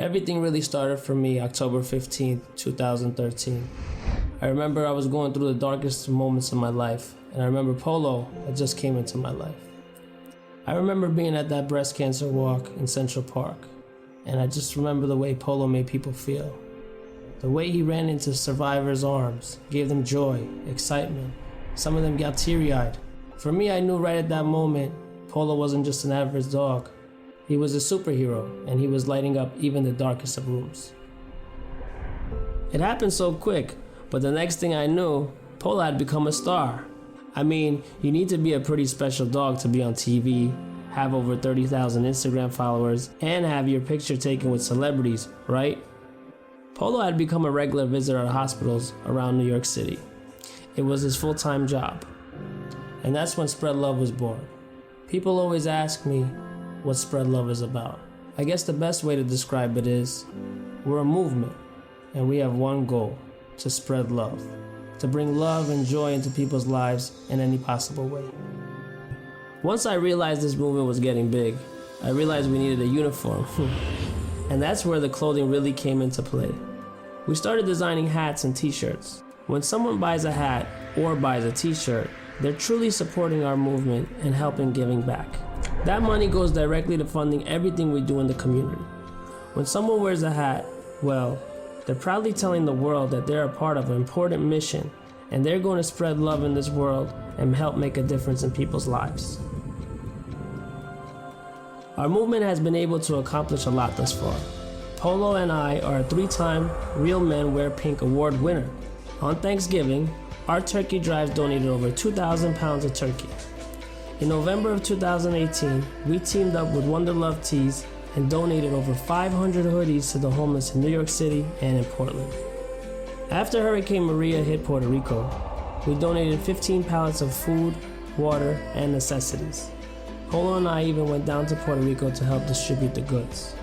Everything really started for me October 15th, 2013. I remember I was going through the darkest moments of my life, and I remember Polo had just came into my life. I remember being at that breast cancer walk in Central Park, and I just remember the way Polo made people feel. The way he ran into survivors' arms, gave them joy, excitement. Some of them got teary-eyed. For me, I knew right at that moment, Polo wasn't just an average dog. He was a superhero, and he was lighting up even the darkest of rooms. It happened so quick, but the next thing I knew, Polo had become a star. I mean, you need to be a pretty special dog to be on TV, have over 30,000 Instagram followers, and have your picture taken with celebrities, right? Polo had become a regular visitor at hospitals around New York City. It was his full-time job. And that's when Spread Love was born. People always ask me what Spread Love is about. I guess the best way to describe it is, we're a movement, and we have one goal, to spread love, to bring love and joy into people's lives in any possible way. Once I realized this movement was getting big, I realized we needed a uniform. And that's where the clothing really came into play. We started designing hats and t-shirts. When someone buys a hat or buys a t-shirt, they're truly supporting our movement and helping giving back. That money goes directly to funding everything we do in the community. When someone wears a hat, well, they're proudly telling the world that they're a part of an important mission, and they're going to spread love in this world and help make a difference in people's lives. Our movement has been able to accomplish a lot thus far. Polo and I are a 3-time Real Men Wear Pink Award winner. On Thanksgiving, our turkey drives donated over 2,000 pounds of turkey. In November of 2018, we teamed up with Wonder Love Tees and donated over 500 hoodies to the homeless in New York City and in Portland. After Hurricane Maria hit Puerto Rico, we donated 15 pallets of food, water, and necessities. Polo and I even went down to Puerto Rico to help distribute the goods.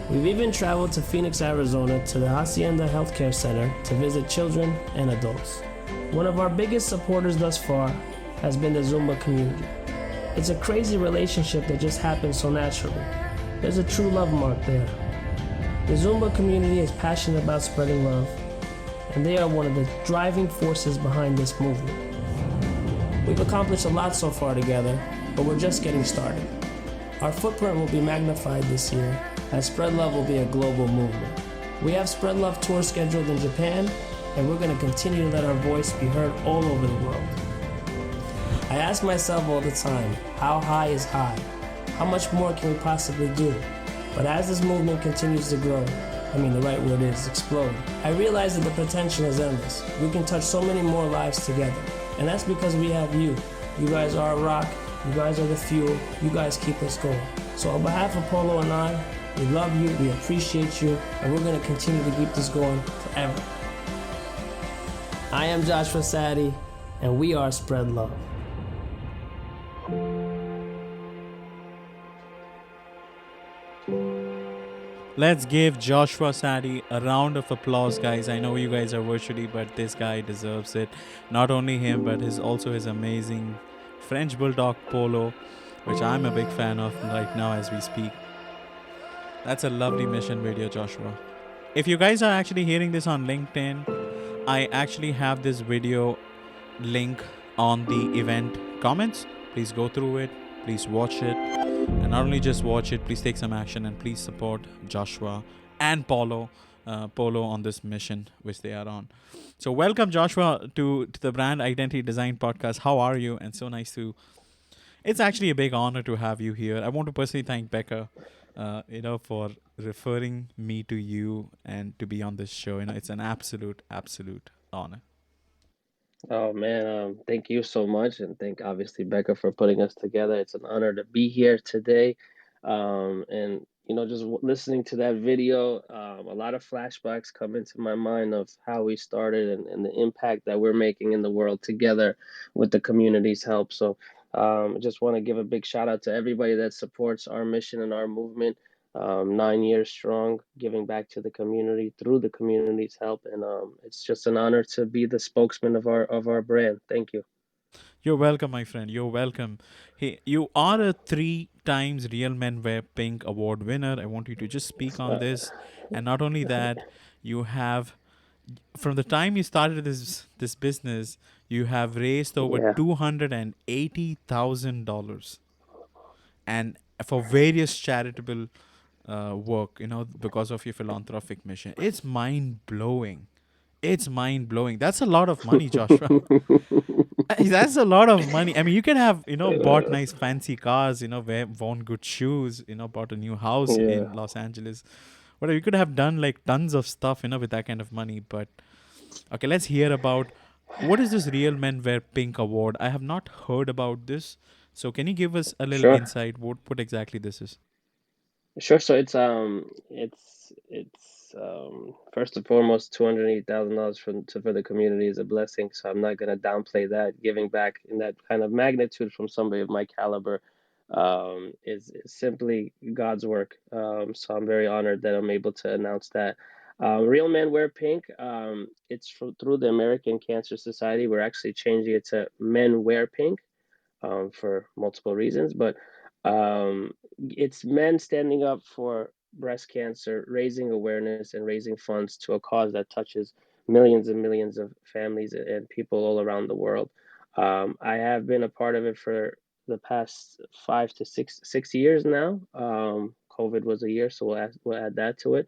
We've even traveled to Phoenix, Arizona to the Hacienda Healthcare Center to visit children and adults. One of our biggest supporters thus far has been the Zumba community. It's a crazy relationship that just happens so naturally. There's a true love mark there. The Zumba community is passionate about spreading love, and they are one of the driving forces behind this movement. We've accomplished a lot so far together, but we're just getting started. Our footprint will be magnified this year, as Spread Love will be a global movement. We have Spread Love tours scheduled in Japan, and we're going to continue to let our voice be heard all over the world. I ask myself all the time, how high is high? How much more can we possibly do? But as this movement continues to grow, the right word is explode, I realize that the potential is endless. We can touch so many more lives together. And that's because we have you. You guys are a rock. You guys are the fuel. You guys keep us going. So on behalf of Polo and I, we love you, we appreciate you, and we're going to continue to keep this going forever. I am Joshua Saadi, and we are Spread Love. Let's give Joshua Saadi a round of applause, guys. I know you guys are virtually, but this guy deserves it. Not only him, but also his amazing French bulldog Polo, which I'm a big fan of right now as we speak. That's a lovely mission video, Joshua. If you guys are actually hearing this on LinkedIn, I actually have this video link on the event comments. Please go through it. Please watch it. And not only just watch it, please take some action and please support Joshua and Polo on this mission which they are on. So welcome, Joshua, to the Brand Identity Design Podcast. How are you? And so nice to... It's actually a big honor to have you here. I want to personally thank Becca, for referring me to you and to be on this show. It's an absolute honor. Oh man, thank you so much, and thank obviously Becca for putting us together. It's an honor to be here today, and just listening to that video, a lot of flashbacks come into my mind of how we started and the impact that we're making in the world together with the community's help. So, I just want to give a big shout out to everybody that supports our mission and our movement. 9 years strong, giving back to the community through the community's help, and it's just an honor to be the spokesman of our brand. Thank you. You're welcome, my friend. You're welcome. Hey, you are a 3 times Real Men Wear Pink award winner. I want you to just speak on Uh, this. And not only that, you have, from the time you started this business, you have raised over yeah, $280,000 and for various charitable work, because of your philanthropic mission. It's mind blowing. It's mind blowing. That's a lot of money, Joshua. That's a lot of money. I mean, you can have, bought nice fancy cars, worn good shoes, bought a new house yeah, in Los Angeles. Whatever. You could have done like tons of stuff, with that kind of money. But okay, let's hear about what is this Real Men Wear Pink award. I have not heard about this. So can you give us a little sure. insight what exactly this is? Sure. So first and foremost, $280,000 for the community is a blessing. So I'm not gonna downplay that. Giving back in that kind of magnitude from somebody of my caliber is simply God's work. So I'm very honored that I'm able to announce that. Real Men Wear Pink. It's through the American Cancer Society. We're actually changing it to Men Wear Pink for multiple reasons, but it's men standing up for breast cancer, raising awareness, and raising funds to a cause that touches millions and millions of families and people all around the world. I have been a part of it for the past 5 to 6 years now. COVID was a year, so we'll add that to it.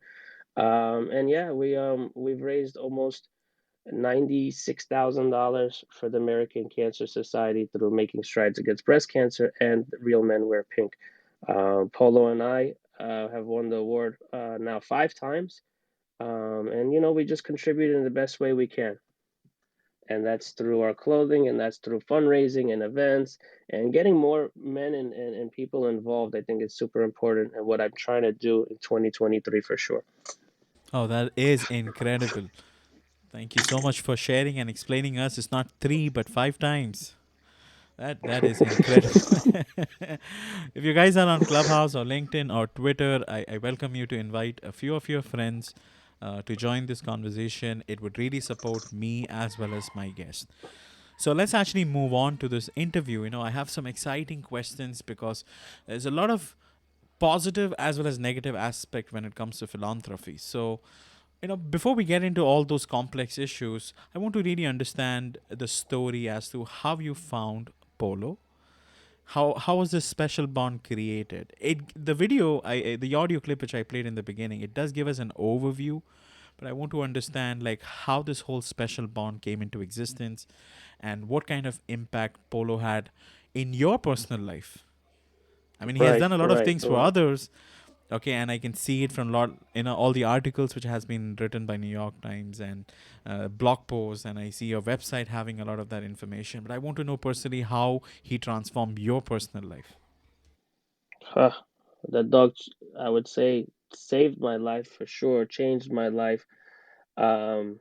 And yeah, we've raised almost $96,000 for the American Cancer Society through making strides against breast cancer and Real Men Wear Pink. Polo and I have won the award now 5 times, and we just contribute in the best way we can, and that's through our clothing, and that's through fundraising and events, and getting more men and people involved. I think is super important, and what I'm trying to do in 2023 for sure. Oh, that is incredible. Thank you so much for sharing and explaining us. It's not three, but five times. That is incredible. If you guys are on Clubhouse or LinkedIn or Twitter, I welcome you to invite a few of your friends to join this conversation. It would really support me as well as my guest. So let's actually move on to this interview. I have some exciting questions because there's a lot of positive as well as negative aspect when it comes to philanthropy. So, before we get into all those complex issues, I want to really understand the story as to how you found Polo. How was this special bond created? The video, the audio clip which I played in the beginning, it does give us an overview, but I want to understand like how this whole special bond came into existence, and what kind of impact Polo had in your personal life. I mean, he has Right, done a lot of right. things for Well, others. Okay, and I can see it from lot, all the articles which has been written by New York Times and blog posts, and I see your website having a lot of that information. But I want to know personally how he transformed your personal life. huh, that dog, I would say, saved my life for sure, changed my life. Um,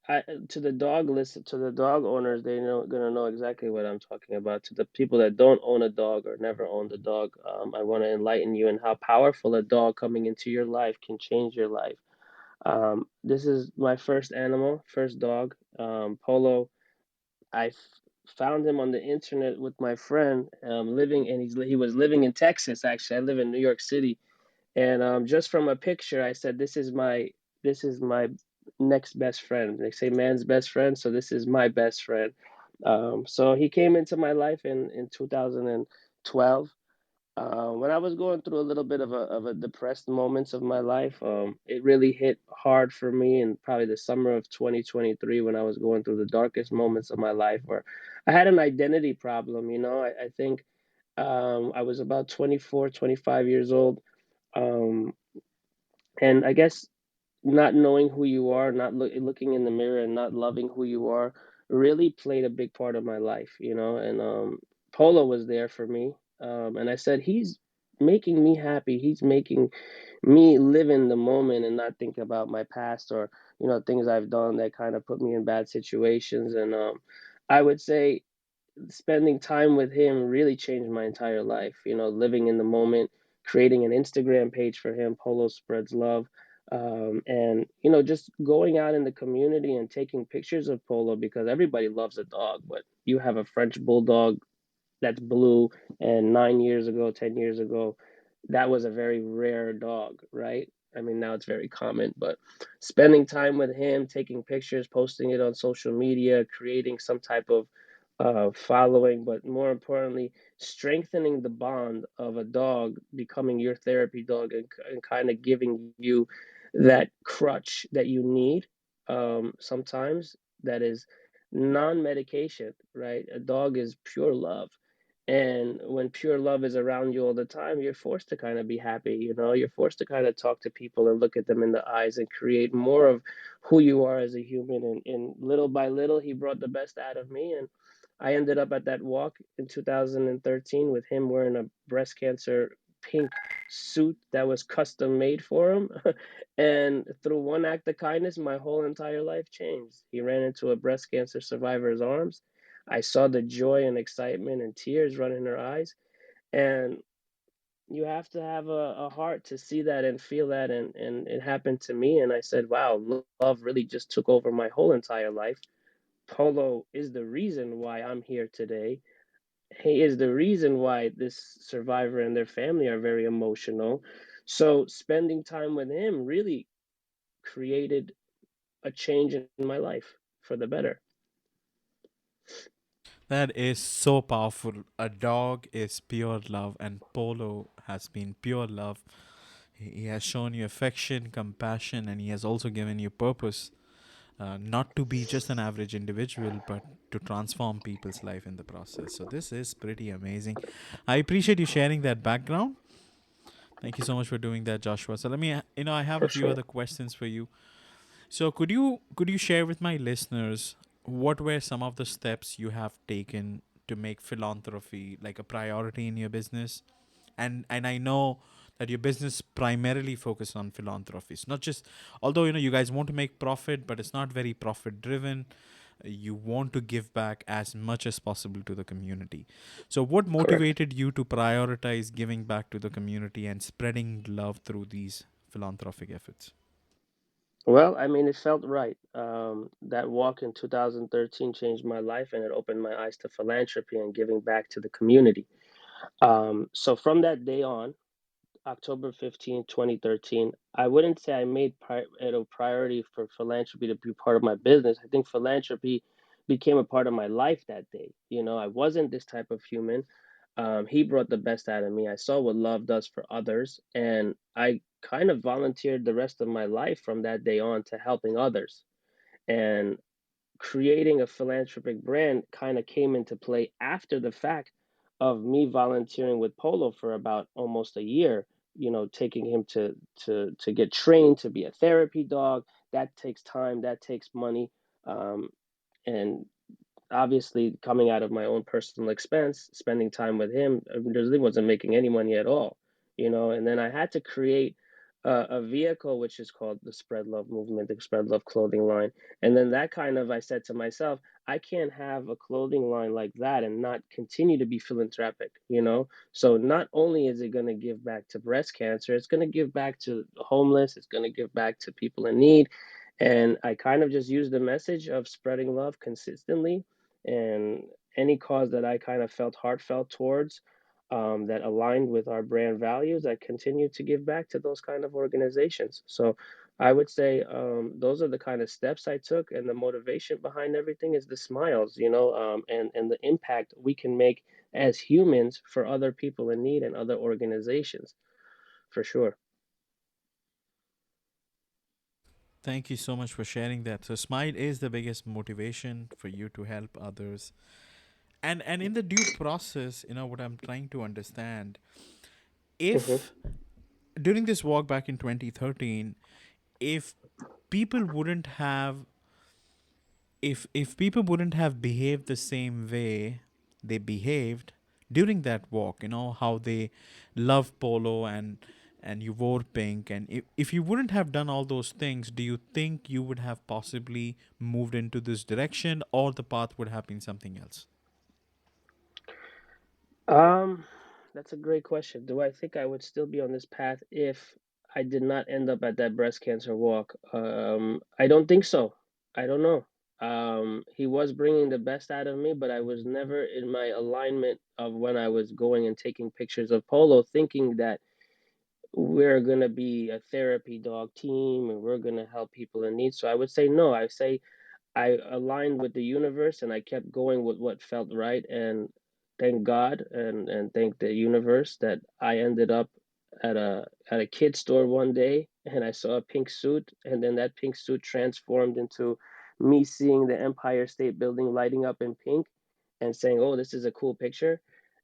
I to the dog listen to the dog owners, they know gonna know exactly what I'm talking about. To the people that don't own a dog or never owned a dog, I want to enlighten you in how powerful a dog coming into your life can change your life. This is my first animal, first dog, Polo. Found him on the internet with my friend, living, and he was living in Texas. Actually, I live in New York City, and just from a picture, I said, "This is my next best friend." They say man's best friend, so this is my best friend. So he came into my life in 2012. When I was going through a little bit of a depressed moments of my life, it really hit hard for me in probably the summer of 2023 when I was going through the darkest moments of my life, where I had an identity problem. I think I was about 24, 25 years old. Um, and I guess not knowing who you are, not looking in the mirror and not loving who you are really played a big part of my life, and Polo was there for me. And I said, he's making me happy. He's making me live in the moment and not think about my past or, things I've done that kind of put me in bad situations. And I would say spending time with him really changed my entire life. Living in the moment, creating an Instagram page for him, Polo Spreads Love, and just going out in the community and taking pictures of Polo because everybody loves a dog, but you have a French bulldog that's blue. And 9 years ago, 10 years ago, that was a very rare dog, right? I mean, now it's very common, but spending time with him, taking pictures, posting it on social media, creating some type of following, but more importantly, strengthening the bond of a dog becoming your therapy dog, and kind of giving you that crutch that you need sometimes, that is non-medication, right? A dog is pure love. And when pure love is around you all the time, you're forced to kind of be happy, you're forced to kind of talk to people and look at them in the eyes and create more of who you are as a human. And little by little, he brought the best out of me. And I ended up at that walk in 2013 with him wearing a breast cancer pink suit that was custom made for him. And through one act of kindness, my whole entire life changed. He ran into a breast cancer survivor's arms. I saw the joy and excitement and tears run in her eyes. And you have to have a heart to see that and feel that. And it happened to me. And I said, wow, love really just took over my whole entire life. Polo is the reason why I'm here today. He is the reason why this survivor and their family are very emotional. So spending time with him really created a change in my life for the better. That is so powerful. A dog is pure love, and Polo has been pure love. He has shown you affection, compassion, and he has also given you purpose. Not to be just an average individual, but to transform people's life in the process. So this is pretty amazing. I appreciate you sharing that background. Thank you so much for doing that, Joshua. So let me, I have a For few sure. other questions for you. So could you share with my listeners what were some of the steps you have taken to make philanthropy like a priority in your business? And I know that your business primarily focuses on philanthropy. It's not just, although you guys want to make profit, but it's not very profit driven. You want to give back as much as possible to the community. So what Correct. motivated you to prioritize giving back to the community and spreading love through these philanthropic efforts? Well, I mean, it felt right. That walk in 2013 changed my life, and it opened my eyes to philanthropy and giving back to the community. So from that day on, October 15th, 2013, I wouldn't say I made it a priority for philanthropy to be part of my business. I think philanthropy became a part of my life that day. I wasn't this type of human. He brought the best out of me. I saw what love does for others, and I kind of volunteered the rest of my life from that day on to helping others. And creating a philanthropic brand kind of came into play after the fact of me volunteering with Polo for about almost a year, taking him to get trained to be a therapy dog. That takes time, that takes money. And obviously, coming out of my own personal expense, spending time with him, I really wasn't making any money at all. And then I had to create a vehicle which is called the Spread Love Movement, the Spread Love clothing line. And then that kind of, I said to myself, I can't have a clothing line like that and not continue to be philanthropic. So not only is it going to give back to breast cancer, it's going to give back to the homeless, it's going to give back to people in need. And I kind of just use the message of spreading love consistently, and any cause that I kind of felt heartfelt towards, that aligned with our brand values, I continue to give back to those kind of organizations. So I would say those are the kind of steps I took, and the motivation behind everything is the smiles, and the impact we can make as humans for other people in need and other organizations, for sure. Thank you so much for sharing that. So smile is the biggest motivation for you to help others. And in the due process, what I'm trying to understand, Hmm. if during this walk back in 2013, if people wouldn't have if people wouldn't have behaved the same way they behaved during that walk, how they love Polo and you wore pink, and if you wouldn't have done all those things, do you think you would have possibly moved into this direction, or the path would have been something else? Um, that's a great question. Do I think I would still be on this path if I did not end up at that breast cancer walk? I don't think so. I don't know. He was bringing the best out of me, but I was never in my alignment of when I was going and taking pictures of Polo, thinking that we're going to be a therapy dog team and we're going to help people in need. So I would say no. I say I aligned with the universe and I kept going with what felt right. And thank God and thank the universe that I ended up at a kid store one day and I saw a pink suit, and then that pink suit transformed into me seeing the Empire State Building lighting up in pink and saying, "Oh, this is a cool picture."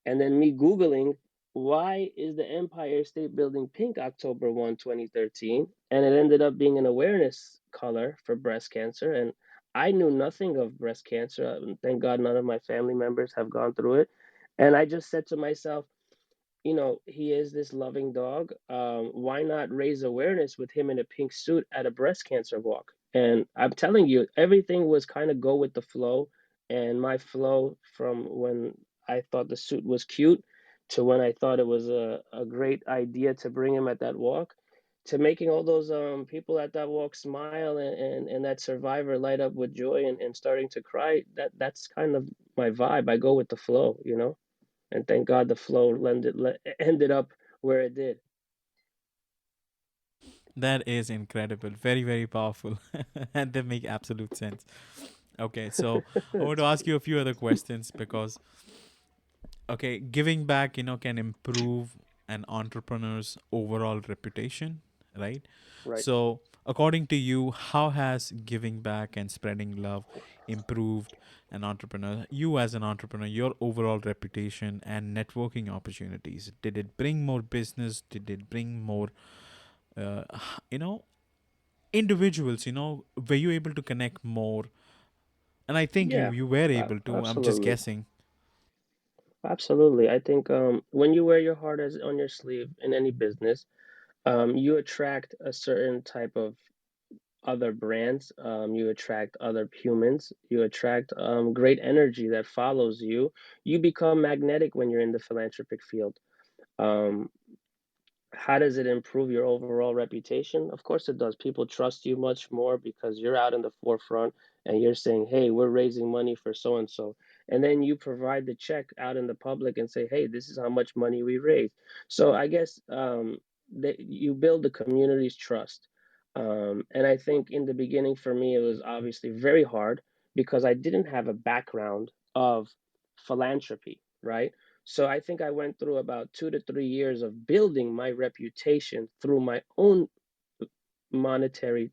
And then me Googling, why is the Empire State Building pink October 1, 2013? And it ended up being an awareness color for breast cancer. And I knew nothing of breast cancer. Thank God none of my family members have gone through it. And I just said to myself, he is this loving dog. Why not raise awareness with him in a pink suit at a breast cancer walk? And I'm telling you, everything was kind of go with the flow. And my flow from when I thought the suit was cute to when I thought it was a great idea to bring him at that walk to making all those people at that walk smile and that survivor light up with joy and starting to cry. That's kind of my vibe. I go with the flow. And thank God the flow ended up where it did. That is incredible. Very, very powerful. And they make absolute sense. Okay, so I want to ask you a few other questions because, okay, giving back, can improve an entrepreneur's overall reputation, right? Right. So, according to you, how has giving back and spreading love improved you as an entrepreneur, your overall reputation and networking opportunities? Did it bring more business? Did it bring more, uh, you know, individuals? Were you able to connect more? And I think you Yeah, you were able to. I'm just absolutely. guessing. Absolutely. I think when you wear your heart as on your sleeve in any business, you attract a certain type of other brands, you attract other humans, you attract great energy that follows you. You become magnetic when you're in the philanthropic field. Um, how does it improve your overall reputation? Of course it does. People trust you much more because you're out in the forefront and you're saying, "Hey, we're raising money for so and so." And then you provide the check out in the public and say, "Hey, this is how much money we raised." So I guess that you build the community's trust. And I think in the beginning for me, it was obviously very hard because I didn't have a background of philanthropy, right? So I think I went through about 2 to 3 years of building my reputation through my own monetary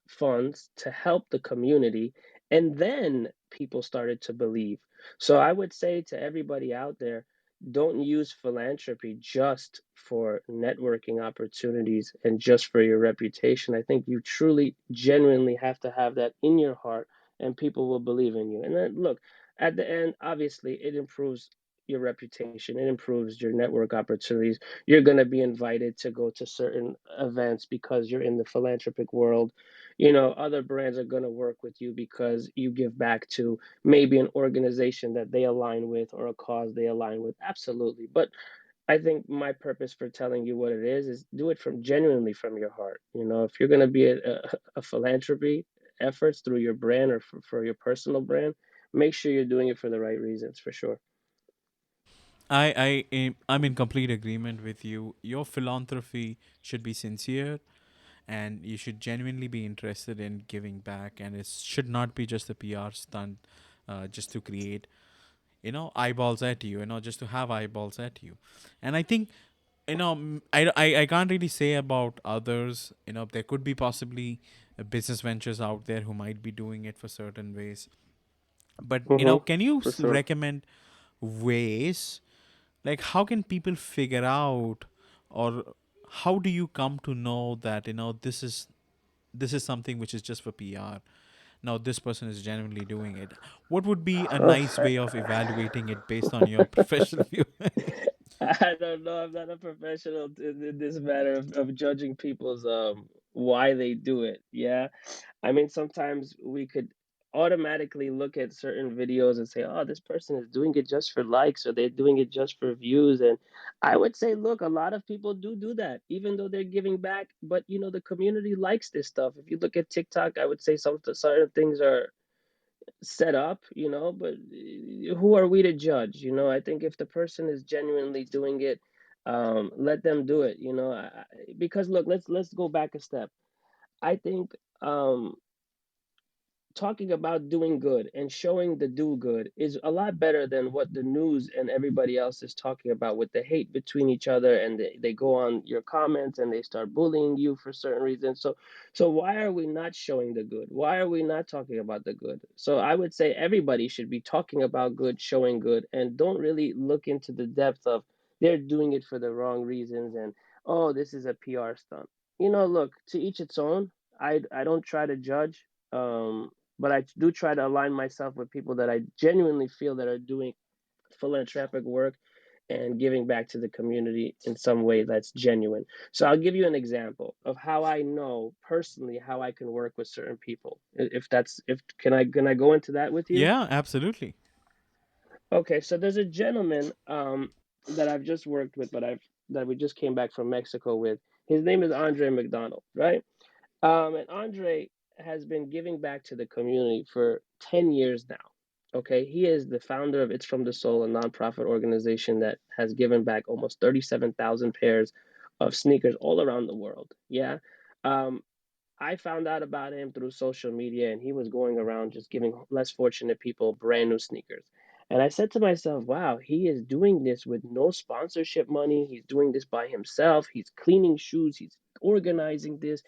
funds to help the community. And then people started to believe. So I would say to everybody out there, don't use philanthropy just for networking opportunities and just for your reputation. I think you truly, genuinely have to have that in your heart, and people will believe in you. And then, look, at the end, obviously, it improves your reputation, it improves your network opportunities. You're going to be invited to go to certain events because you're in the philanthropic world. Other brands are going to work with you because you give back to maybe an organization that they align with or a cause they align with. Absolutely. But I think my purpose for telling you what it is do it from genuinely from your heart. If you're going to be a philanthropy efforts through your brand or for your personal brand, make sure you're doing it for the right reasons, for sure. I'm in complete agreement with you. Your philanthropy should be sincere, and you should genuinely be interested in giving back, and it should not be just a PR stunt, just to create eyeballs at you, just to have eyeballs at you. And I think I can't really say about others. There could be possibly business ventures out there who might be doing it for certain ways, but Mm-hmm. can you For sure. recommend ways, like how can people figure out, or how do you come to know that this is something which is just for PR? Now this person is genuinely doing it. What would be a nice way of evaluating it based on your professional view? I don't know. I'm not a professional in this matter of judging people's why they do it. Yeah. I mean, sometimes we could automatically look at certain videos and say, "Oh, this person is doing it just for likes, or they're doing it just for views." And I would say, look, a lot of people do that, even though they're giving back. But the community likes this stuff. If you look at TikTok, I would say some certain things are. set up, but who are we to judge? I think if the person is genuinely doing it, let them do it. Because look, let's go back a step. I think talking about doing good and showing the do good is a lot better than what the news and everybody else is talking about with the hate between each other, and they go on your comments and they start bullying you for certain reasons. So why are we not showing the good? Why are we not talking about the good? So I would say everybody should be talking about good, showing good, and don't really look into the depth of they're doing it for the wrong reasons, and oh, this is a PR stunt. Look, to each its own. I don't try to judge. But I do try to align myself with people that I genuinely feel that are doing philanthropic work and giving back to the community in some way that's genuine. So I'll give you an example of how I know personally how I can work with certain people. If can I go into that with you? Yeah, absolutely. Okay, so there's a gentleman that I've just worked with, but I've that we just came back from Mexico with. His name is Andre McDonald, right? And Andre has been giving back to the community for 10 years now. Okay, he is the founder of It's From the Soul, a nonprofit organization that has given back almost 37,000 pairs of sneakers all around the world. Yeah. Um, I found out about him through social media, and he was going around just giving less fortunate people brand new sneakers. And I said to myself, wow, he is doing this with no sponsorship money. He's doing this by himself. He's cleaning shoes. He's organizing this.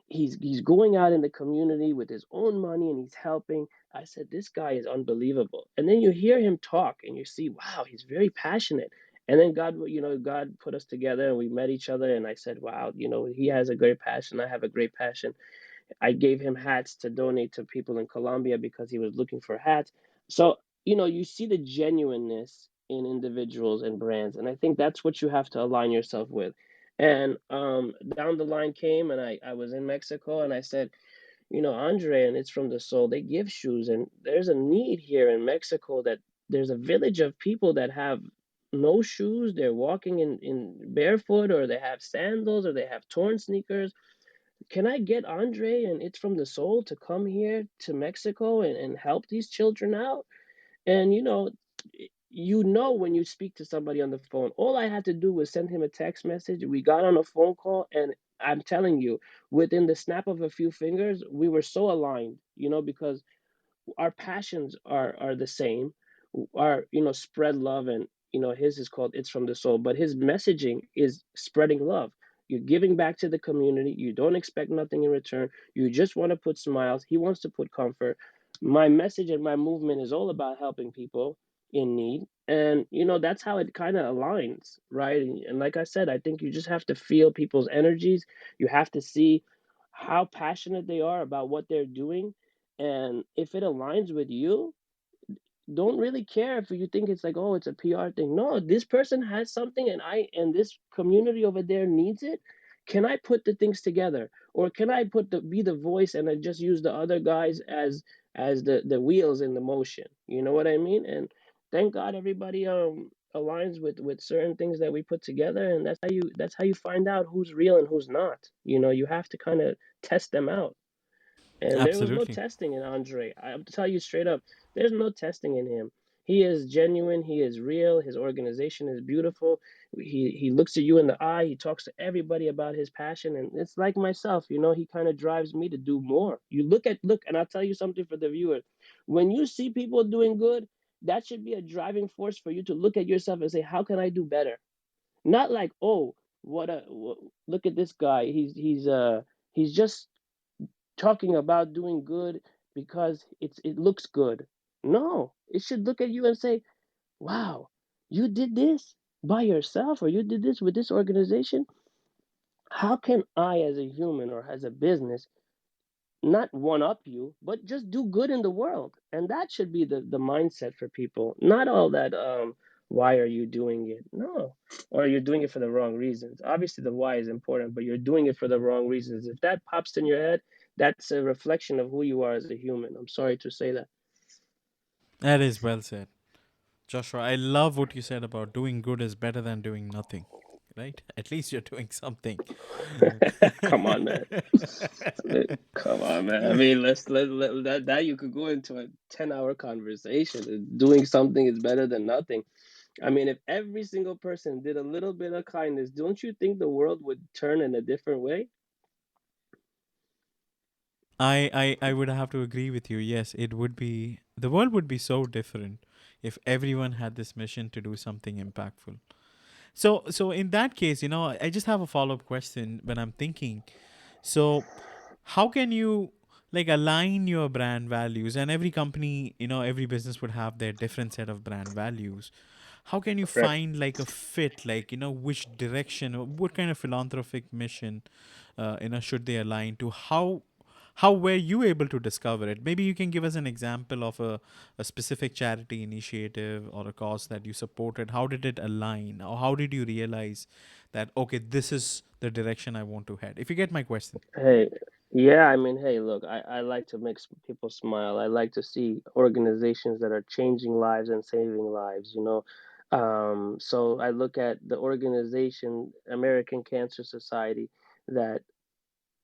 He's going out in the community with his own money and he's helping. I said, this guy is unbelievable. And then you hear him talk and you see, wow, he's very passionate. And then God put us together and we met each other. And I said, wow, he has a great passion. I have a great passion. I gave him hats to donate to people in Colombia because he was looking for hats. So, you see the genuineness in individuals and brands. And I think that's what you have to align yourself with. And down the line came, and I was in Mexico, and I said, Andre, and It's From the Soul, they give shoes, and there's a need here in Mexico that there's a village of people that have no shoes. They're walking in barefoot, or they have sandals, or they have torn sneakers. Can I get Andre and It's From the Soul to come here to Mexico and help these children out? And when you speak to somebody on the phone, all I had to do was send him a text message. We got on a phone call, and I'm telling you, within the snap of a few fingers, we were so aligned, because our passions are the same. Our spread love, and his is called It's From the Soul, but his messaging is spreading love. You're giving back to the community. You don't expect nothing in return. You just want to put smiles. He wants to put comfort. My message and my movement is all about helping people in need, and that's how it kind of aligns, right? And like I said, I think you just have to feel people's energies. You have to see how passionate they are about what they're doing, and if it aligns with you, don't really care if you think it's like, oh, it's a PR thing. No, this person has something, and this community over there needs it. Can I put the things together, or can I be the voice and I just use the other guys as the wheels in the motion? You know what I mean? And thank God everybody aligns with certain things that we put together, and that's how you find out who's real and who's not. You have to kind of test them out. And there was no Absolutely. testing in Andre. I'll tell you straight up, there's no testing in him. He is genuine. He is real. His organization is beautiful. He looks at you in the eye. He talks to everybody about his passion, and it's like myself. He kind of drives me to do more. Look, and I'll tell you something for the viewers. When you see people doing good, that should be a driving force for you to look at yourself and say, "How can I do better?" Not like, "Oh, look at this guy. He's just talking about doing good because it looks good." No, it should look at you and say, "Wow, you did this by yourself, or you did this with this organization. How can I, as a human or as a business, not one up you, but just do good in the world?" And that should be the mindset for people. Not all that why are you doing it? No. Or you're doing it for the wrong reasons. Obviously the why is important, but you're doing it for the wrong reasons. If that pops in your head, that's a reflection of who you are as a human. I'm sorry to say that. That is well said. Joshua, I love what you said about doing good is better than doing nothing. right? At least you're doing something. Come on, man. Come on, man. I mean, that you could go into a 10-hour conversation. Doing something is better than nothing. I mean, if every single person did a little bit of kindness, don't you think the world would turn in a different way? I would have to agree with you. Yes, it would be, the world would be so different if everyone had this mission to do something impactful. So in that case, I just have a follow-up question when I'm thinking. So how can you like align your brand values, and every company, every business would have their different set of brand values. How can you Correct. find like a fit, like, which direction or what kind of philanthropic mission should they align to? How were you able to discover it? Maybe you can give us an example of a specific charity initiative or a cause that you supported. How did it align, or how did you realize that, okay, this is the direction I want to head? If you get my question. Hey, yeah, I mean, hey, look, I like to make people smile. I like to see organizations that are changing lives and saving lives, you know. So I look at the organization, American Cancer Society, that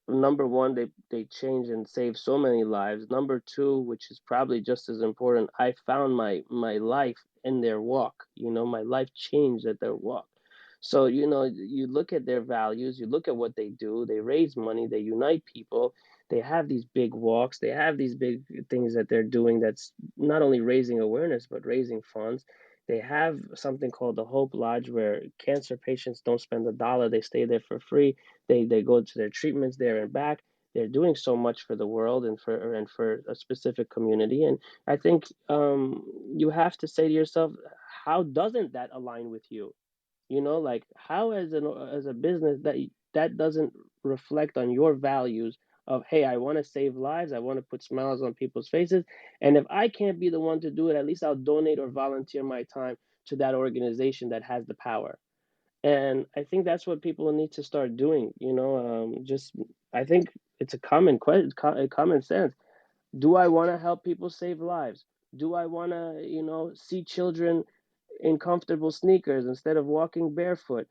number one, they change and save so many lives. Number two, which is probably just as important, I found my life in their walk. You know, my life changed at their walk. So, you know, you look at their values, you look at what they do, they raise money, they unite people, they have these big walks, they have these big things that they're doing that's not only raising awareness, but raising funds. They have something called the Hope Lodge where cancer patients don't spend a dollar, they stay there for free. They go to their treatments there and back. They're doing so much for the world and for a specific community. And I think you have to say to yourself, how doesn't that align with you? You know, like how as a business that doesn't reflect on your values of, hey, I want to save lives, I want to put smiles on people's faces, and if I can't be the one to do it, at least I'll donate or volunteer my time to that organization that has the power. And I think that's what people need to start doing. You know, just I think it's a common sense. Do I want to help people save lives? Do I want to, you know, see children in comfortable sneakers instead of walking barefoot?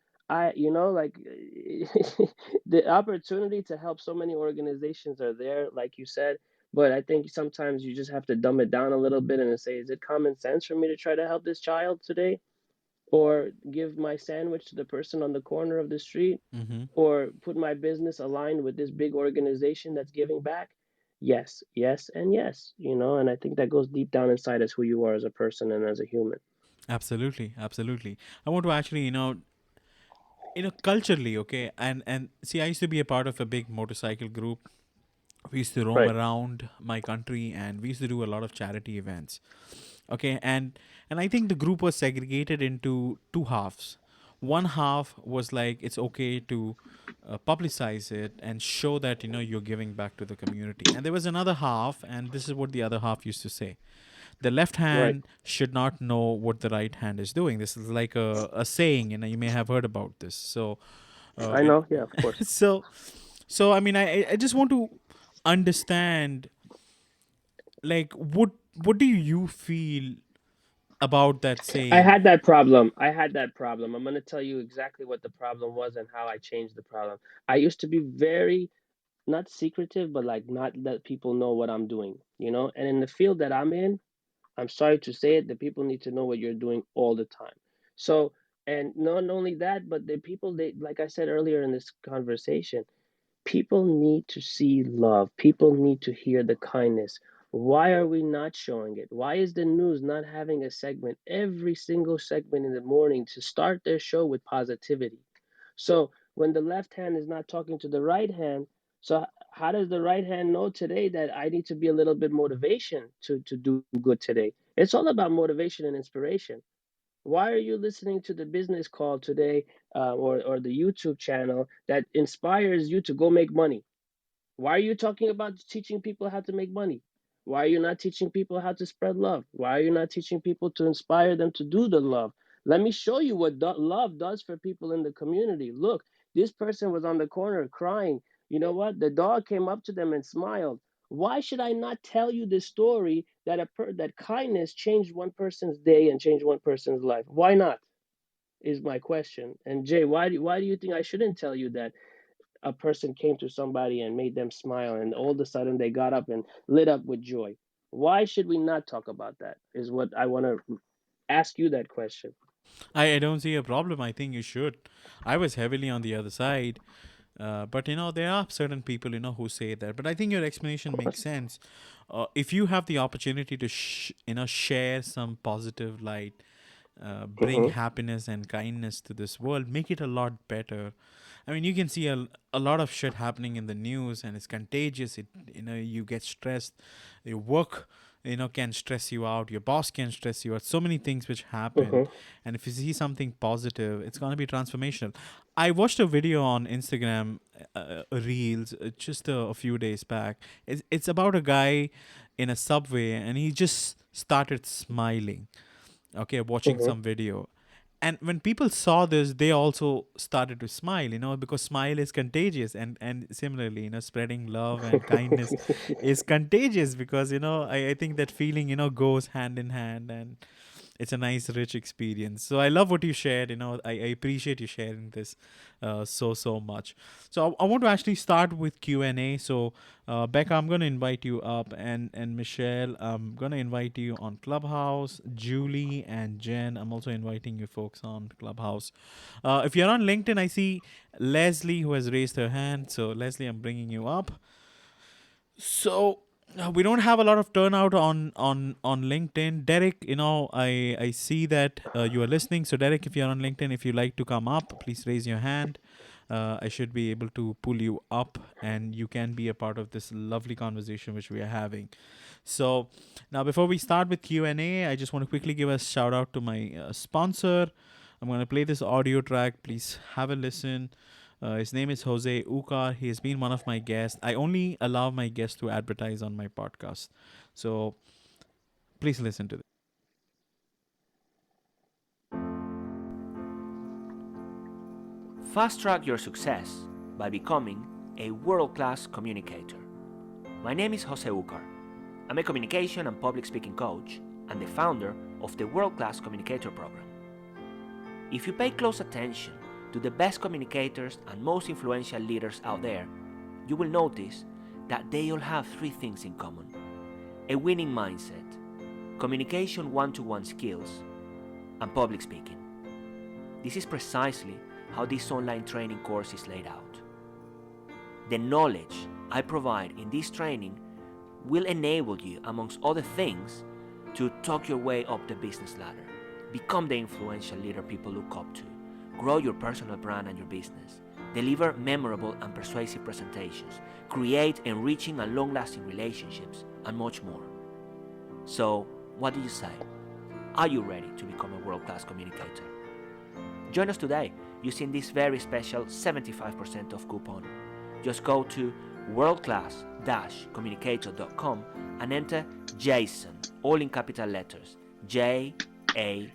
You know, like the opportunity to help so many organizations are there, like you said. But I think sometimes you just have to dumb it down a little bit and say, is it common sense for me to try to help this child today? Or give my sandwich to the person on the corner of the street, Mm-hmm. or put my business aligned with this big organization that's giving back. Yes, yes, and yes, you know, and I think that goes deep down inside as who you are as a person and as a human. Absolutely, absolutely. I want to actually, culturally, okay, and see, I used to be a part of a big motorcycle group. We used to roam Right, around my country, and we used to do a lot of charity events. Okay, and I think the group was segregated into two halves. One half was like, it's okay to publicize it and show that you're giving back to the community, and there was another half, and this is what the other half used to say: the left right. hand should not know what the right hand is doing. This is like a saying, and you may have heard about this. So I it know, yeah, of course. so I mean, I just want to understand, like, what do you feel about that I saying? had that problem. I had that problem. I'm going to tell you exactly what the problem was and how I changed the problem. I used to be very not secretive, but like not let people know what I'm doing, you know? And in the field that I'm in, I'm sorry to say it, the people need to know what you're doing all the time. So, and not only that, but the people, they, like I said earlier in this conversation, people need to see love. People need to hear the kindness. Why are we not showing it? Why is the news not having a segment, every single segment in the morning, to start their show with positivity? So when the left hand is not talking to the right hand, so how does the right hand know today that I need to be a little bit motivation to do good today? It's all about motivation and inspiration. Why are you listening to the business call today, or the YouTube channel that inspires you to go make money? Why are you talking about teaching people how to make money? Why are you not teaching people how to spread love? Why are you not teaching people to inspire them to do the love? Let me show you what love does for people in the community. Look, this person was on the corner crying. You know what? The dog came up to them and smiled. Why should I not tell you the story that that kindness changed one person's day and changed one person's life? Why not? is my question. And Jay, why do you think I shouldn't tell you that a person came to somebody and made them smile, and all of a sudden they got up and lit up with joy? Why should we not talk about that? Is what I want to ask you that question. I don't see a problem. I think you should. I was heavily on the other side. But there are certain people who say that. But I think your explanation makes sense. If you have the opportunity to share some positive light, bring Mm-hmm. happiness and kindness to this world, make it a lot better. I mean, you can see a lot of shit happening in the news, and it's contagious. You get stressed. Your work, can stress you out. Your boss can stress you out. So many things which happen, Mm-hmm. and if you see something positive, it's gonna be transformational. I watched a video on Instagram, Reels, just a few days back. It's about a guy in a subway, and he just started smiling, okay, watching Mm-hmm. some video. And when people saw this, they also started to smile, because smile is contagious. And similarly, spreading love and kindness is contagious, because I think that feeling goes hand in hand, and it's a nice rich experience. So I love what you shared. I appreciate you sharing this so much. So I want to actually start with Q&A. So Becca, I'm going to invite you up, and Michelle, I'm going to invite you on Clubhouse. Julie and Jen, I'm also inviting you folks on Clubhouse. If you're on LinkedIn, I see Leslie, who has raised her hand. So Leslie, I'm bringing you up. So we don't have a lot of turnout on LinkedIn. Derek, I see that you are listening. So Derek, if you're on LinkedIn, if you like to come up, please raise your hand. I should be able to pull you up, and you can be a part of this lovely conversation which we are having. So now, before we start with Q&A, I just want to quickly give a shout out to my sponsor. I'm going to play this audio track. Please have a listen. His name is Jose Ucar. He has been one of my guests. I only allow my guests to advertise on my podcast. So please listen to this. Fast track your success by becoming a world-class communicator. My name is Jose Ucar. I'm a communication and public speaking coach and the founder of the World Class Communicator program. If you pay close attention to the best communicators and most influential leaders out there, you will notice that they all have three things in common: a winning mindset, communication one-to-one skills, and public speaking. This is precisely how this online training course is laid out. The knowledge I provide in this training will enable you, amongst other things, to talk your way up the business ladder, become the influential leader people look up to, grow your personal brand and your business, deliver memorable and persuasive presentations, create enriching and long-lasting relationships, and much more. So, what do you say? Are you ready to become a world-class communicator? Join us today using this very special 75% off coupon. Just go to worldclass-communicator.com and enter Jason, all in capital letters, JAISON.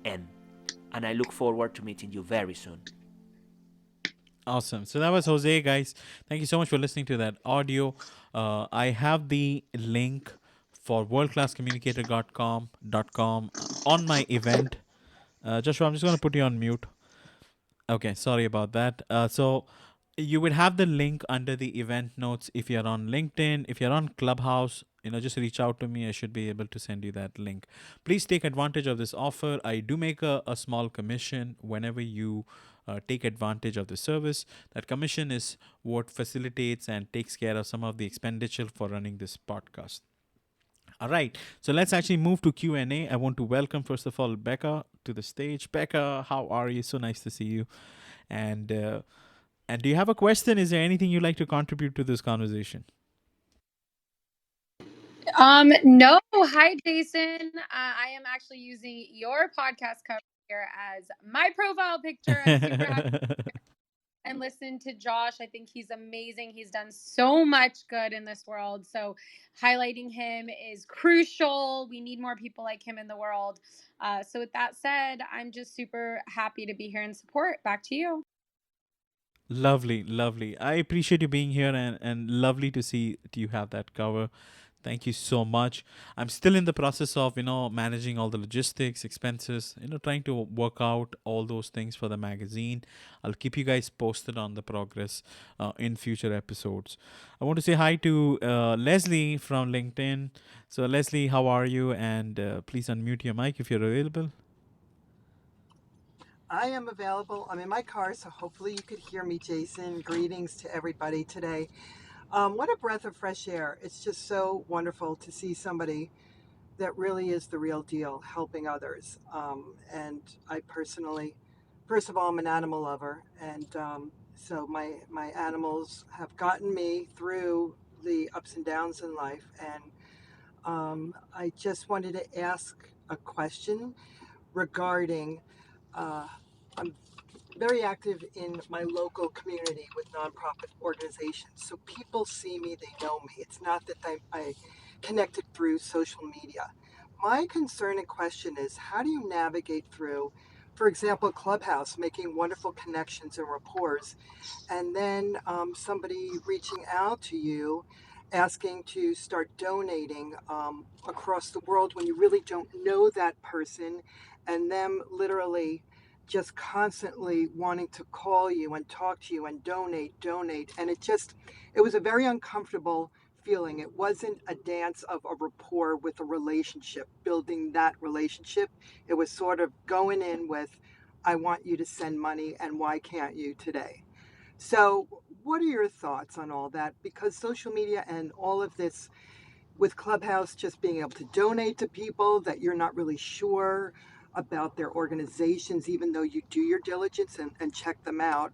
And I look forward to meeting you very soon. Awesome. So that was Jose, guys. Thank you so much for listening to that audio. I have the link for worldclasscommunicator.com on my event. Joshua, I'm just going to put you on mute. Okay, sorry about that. So you would have the link under the event notes if you're on LinkedIn. If you're on Clubhouse, just reach out to me. I should be able to send you that link. Please take advantage of this offer. I do make a small commission whenever you take advantage of the service. That commission is what facilitates and takes care of some of the expenditure for running this podcast. All right, so let's actually move to Q&A. I want to welcome, first of all, Becca to the stage. Becca, how are you? So nice to see you. And do you have a question? Is there anything you'd like to contribute to this conversation? No. Hi, Jason. I am actually using your podcast cover here as my profile picture. I'm super happy and listen to Josh. I think he's amazing. He's done so much good in this world. So highlighting him is crucial. We need more people like him in the world. So with that said, I'm just super happy to be here and support. Back to you. Lovely, lovely. I appreciate you being here, and lovely to see you have that cover. Thank you so much. I'm still in the process of, managing all the logistics, expenses, trying to work out all those things for the magazine. I'll keep you guys posted on the progress in future episodes. I want to say hi to Leslie from LinkedIn. So, Leslie, how are you? And please unmute your mic if you're available. I am available. I'm in my car, so hopefully you could hear me, Jason. Greetings to everybody today. What a breath of fresh air. It's just so wonderful to see somebody that really is the real deal, helping others. And I personally, first of all, I'm an animal lover. And so my animals have gotten me through the ups and downs in life. And I just wanted to ask a question regarding. I'm very active in my local community with nonprofit organizations. So people see me, they know me. It's not that I connected through social media. My concern and question is, how do you navigate through, for example, Clubhouse, making wonderful connections and rapports, and then somebody reaching out to you asking to start donating across the world when you really don't know that person, and them literally just constantly wanting to call you and talk to you and donate. And it was a very uncomfortable feeling. It wasn't a dance of a rapport with a relationship, building that relationship. It was sort of going in with, I want you to send money, and why can't you today? So, what are your thoughts on all that? Because social media and all of this with Clubhouse, just being able to donate to people that you're not really sure about their organizations, even though you do your diligence and check them out.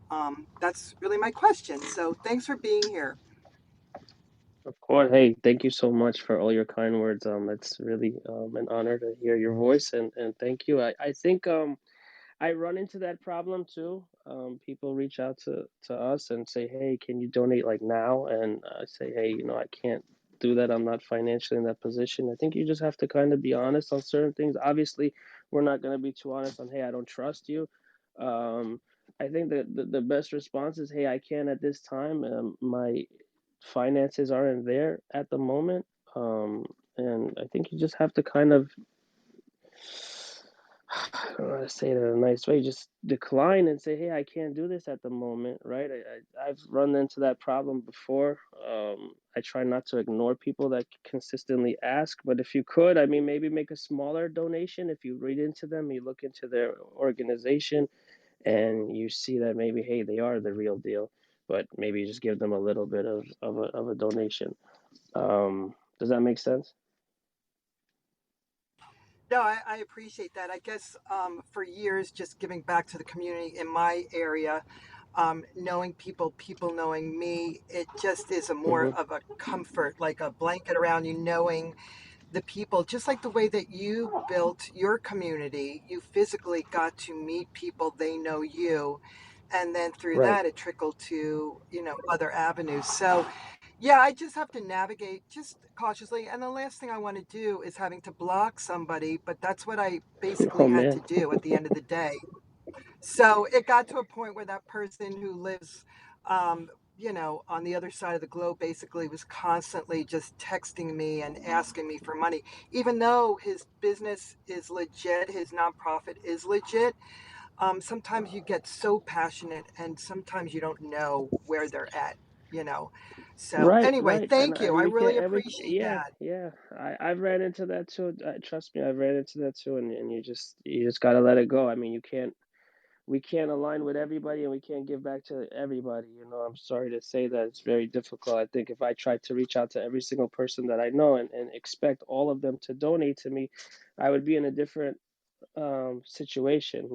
That's really my question. So, thanks for being here. Of course. Hey, thank you so much for all your kind words. It's really an honor to hear your voice, and thank you. I think I run into that problem too. People reach out to us and say, "Hey, can you donate like now?" And I say, "Hey, I can't do that. I'm not financially in that position." I think you just have to kind of be honest on certain things. Obviously, we're not going to be too honest on, "Hey, I don't trust you." Um, I think that the best response is, "Hey, I can at this time. My finances aren't there at the moment." And I think you just have to kind of, I don't know how to say it in a nice way, just decline and say, "Hey, I can't do this at the moment," right? I've run into that problem before. I try not to ignore people that consistently ask, but if you could, I mean, maybe make a smaller donation. If you read into them, you look into their organization, and you see that maybe, hey, they are the real deal, but maybe you just give them a little bit of a donation. Does that make sense? No, I appreciate that. I guess for years, just giving back to the community in my area, knowing people knowing me, it just is a more Mm-hmm. of a comfort, like a blanket around you, knowing the people, just like the way that you built your community. You physically got to meet people, they know you. And then through Right. that, it trickled to, other avenues. So, yeah, I just have to navigate just cautiously. And the last thing I want to do is having to block somebody, but that's what I basically Oh had to man. do at the end of the day. So it got to a point where that person who lives, on the other side of the globe basically was constantly just texting me and asking me for money, even though his business is legit, his nonprofit is legit. Sometimes you get so passionate and sometimes you don't know where they're at, you know. So Right, anyway, right. And thank you. and I we can really and we appreciate yeah, that. yeah. I've ran into that too. Trust me, I've ran into that too, and you just gotta let it go. I mean, we can't align with everybody, and we can't give back to everybody. I'm sorry to say that it's very difficult. I think if I tried to reach out to every single person that I know and expect all of them to donate to me, I would be in a different situation.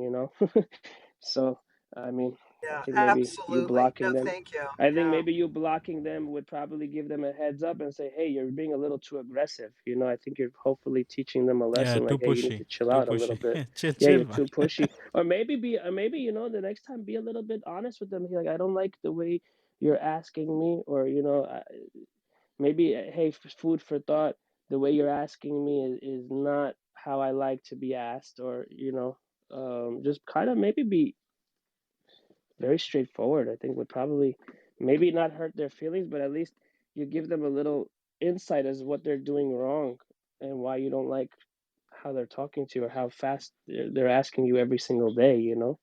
So, I mean, I Yeah, think maybe you absolutely. No, blocking them, thank you. I think Yeah. maybe you blocking them would probably give them a heads up and say, "Hey, you're being a little too aggressive." I think you're hopefully teaching them a Yeah, lesson like, too "Hey, you need pushy. to chill Too out a little pushy. bit. Chill, Yeah, chill, you're man. too pushy." Or maybe, the next time be a little bit honest with them. Be like, "I don't like the way you're asking me," or, maybe, "Hey, food for thought. The way you're asking me is not how I like to be asked," or, just kind of maybe be very straightforward. I think would probably maybe not hurt their feelings, but at least you give them a little. insight as what they're doing wrong and why you don't like how they're talking to you or how fast they're asking you every single day, you know?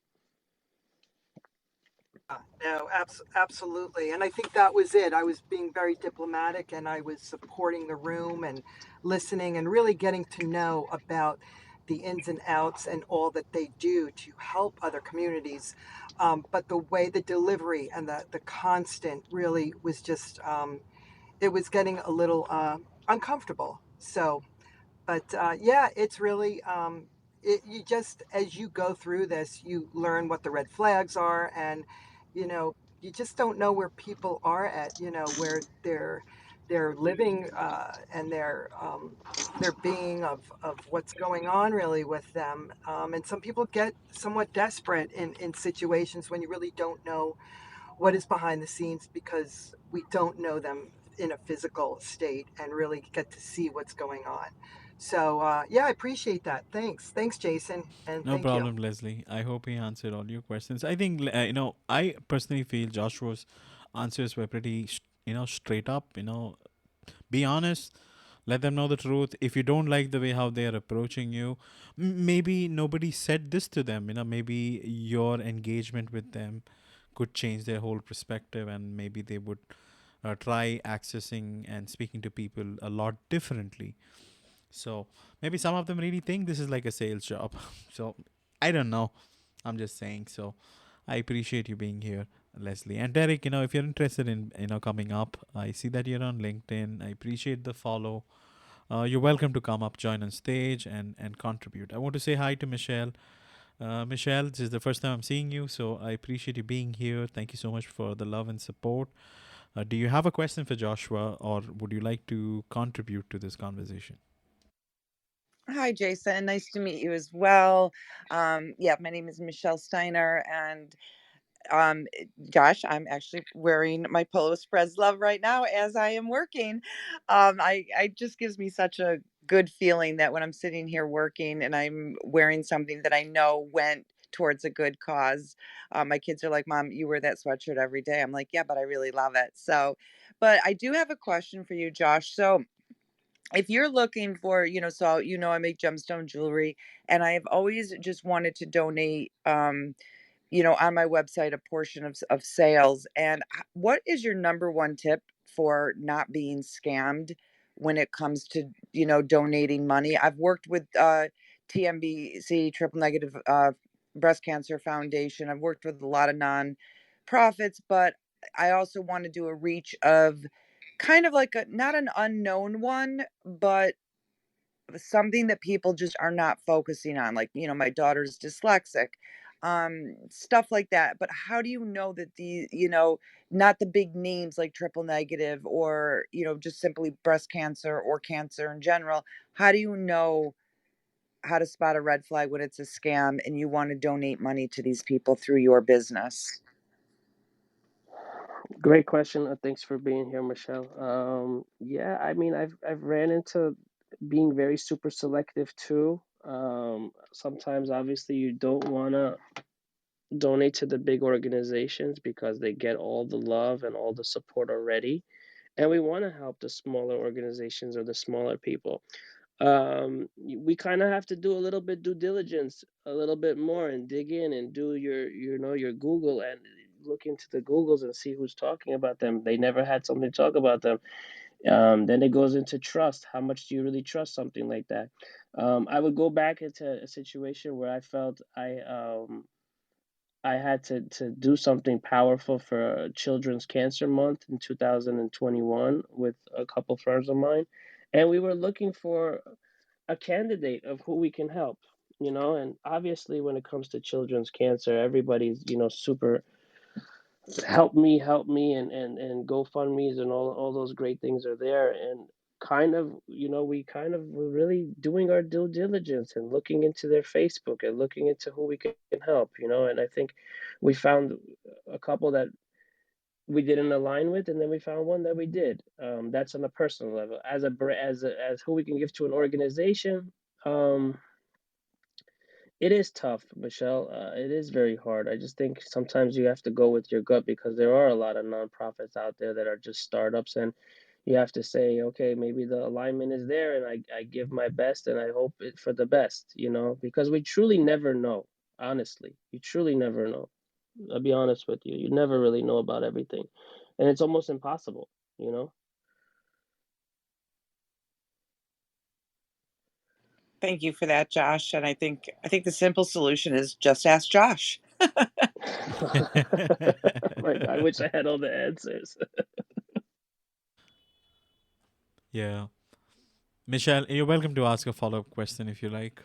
No, absolutely. And I think that was it. I was being very diplomatic and I was supporting the room and listening and really getting to know about the ins and outs and all that they do to help other communities. But the way the delivery and the constant really was just, it was getting a little uncomfortable. So, but yeah, it's really, you just, as you go through this, you learn what the red flags are. And, you know, you just don't know where people are at, where they're living and their being of what's going on really with them. And some people get somewhat desperate in situations when you really don't know what is behind the scenes because we don't know them in a physical state and really get to see what's going on. So, yeah, I appreciate that. Thanks, Jason. And No thank you. problem, Leslie. I hope he answered all your questions. I think I personally feel Joshua's answers were pretty, straight up. Be honest. Let them know the truth. If you don't like the way how they are approaching you, maybe nobody said this to them. Maybe your engagement with them could change their whole perspective, and maybe they would try accessing and speaking to people a lot differently. So maybe some of them really think this is like a sales job. So I don't know. I'm just saying. So I appreciate you being here, Leslie. And Derek, if you're interested in coming up, I see that you're on LinkedIn. I appreciate the follow. You're welcome to come up, join on stage, and contribute. I want to say hi to Michelle. Michelle, this is the first time I'm seeing you, so I appreciate you being here. Thank you so much for the love and support. Do you have a question for Joshua, or would you like to contribute to this conversation? Hi, Jason. Nice to meet you as well. Yeah, my name is Michelle Steiner, and um, Josh, I'm actually wearing my Polo Spreads Love right now as I am working. I just gives me such a good feeling that when I'm sitting here working and I'm wearing something that I know went towards a good cause. My kids are like, "Mom, you wear that sweatshirt every day." I'm like, "Yeah, but I really love it." So, but I do have a question for you, Josh. So if you're looking for, so I make gemstone jewelry, and I've always just wanted to donate, on my website a portion of sales. And what is your number one tip for not being scammed when it comes to donating money? I've worked with TMBC, Triple Negative Breast Cancer Foundation. I've worked with a lot of non-profits, but I also want to do a reach of kind of like a not an unknown one, but something that people just are not focusing on. Like, my daughter's dyslexic, stuff like that. But how do you know that not the big names like triple negative or, just simply breast cancer or cancer in general? How do you know how to spot a red flag when it's a scam and you want to donate money to these people through your business? Great question. Thanks for being here, Michelle. Yeah, I mean, I've ran into being very super selective too. Sometimes, obviously, you don't want to donate to the big organizations because they get all the love and all the support already, and we want to help the smaller organizations or the smaller people. We kind of have to do a little bit due diligence, a little bit more, and dig in and do your Google and look into the Googles and see who's talking about them. They never had something to talk about them. Then it goes into trust. How much do you really trust something like that? I would go back into a situation where I felt I had to do something powerful for Children's Cancer Month in 2021 with a couple friends of mine, and we were looking for a candidate of who we can help, and obviously when it comes to children's cancer, everybody's, super help me and GoFundMe's and all those great things are there. And kind of, we kind of were really doing our due diligence and looking into their Facebook and looking into who we can help, and I think we found a couple that we didn't align with, and then we found one that we did. That's on a personal level. As who we can give to an organization. It is tough, Michelle. It is very hard. I just think sometimes you have to go with your gut because there are a lot of nonprofits out there that are just startups, and You have to say, okay, maybe the alignment is there, and I give my best, and I hope it for the best, because we truly never know. Honestly, you truly never know. I'll be honest with you. You never really know about everything, and it's almost impossible, you know. Thank you for that, Josh. And I think the simple solution is just ask Josh. Like, I wish I had all the answers. Yeah. Michelle, you're welcome to ask a follow-up question if you like.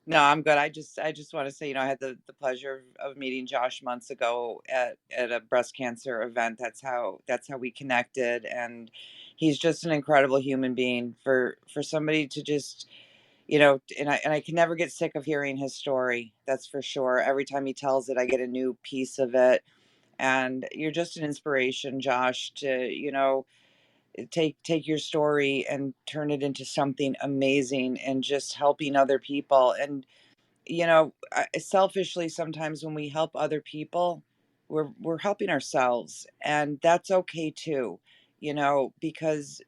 No, I'm good. I just want to say, I had the pleasure of meeting Josh months ago at a breast cancer event. That's how we connected, and he's just an incredible human being for somebody to just, and I can never get sick of hearing his story. That's for sure. Every time he tells it, I get a new piece of it. And you're just an inspiration, Josh, to, take your story and turn it into something amazing and just helping other people. And selfishly, sometimes when we help other people, we're helping ourselves, and that's okay too. Because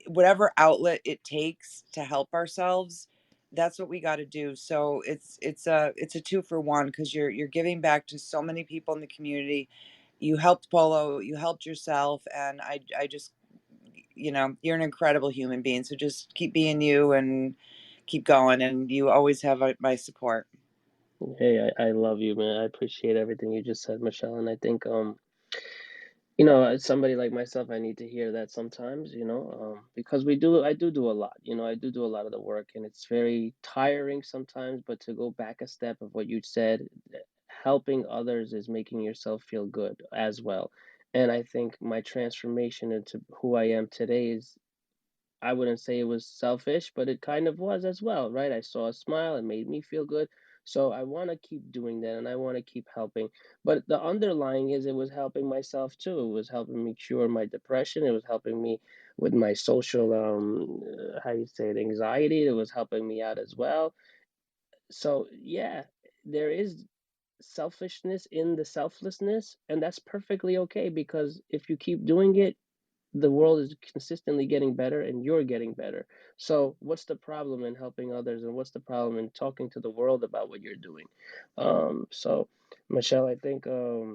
whatever outlet it takes to help ourselves, that's what we got to do. So it's a two for one, because you're giving back to so many people in the community. You helped Polo, you helped yourself, and I just, you're an incredible human being. So just keep being you and keep going, and you always have my support. Hey, I love you, man. I appreciate everything you just said, Michelle, and I think as somebody like myself, I need to hear that sometimes, because I do a lot, I do a lot of the work, and it's very tiring sometimes, but to go back a step of what you said, helping others is making yourself feel good as well. And I think my transformation into who I am today is, I wouldn't say it was selfish, but it kind of was as well, right? I saw a smile, it made me feel good. So I want to keep doing that, and I want to keep helping. But the underlying is it was helping myself too. It was helping me cure my depression. It was helping me with my social, how you say it, anxiety. It was helping me out as well. So yeah, there is selfishness in the selflessness, and that's perfectly okay, because if you keep doing it, the world is consistently getting better and you're getting better. So what's the problem in helping others, and what's the problem in talking to the world about what you're doing? So Michelle, I think you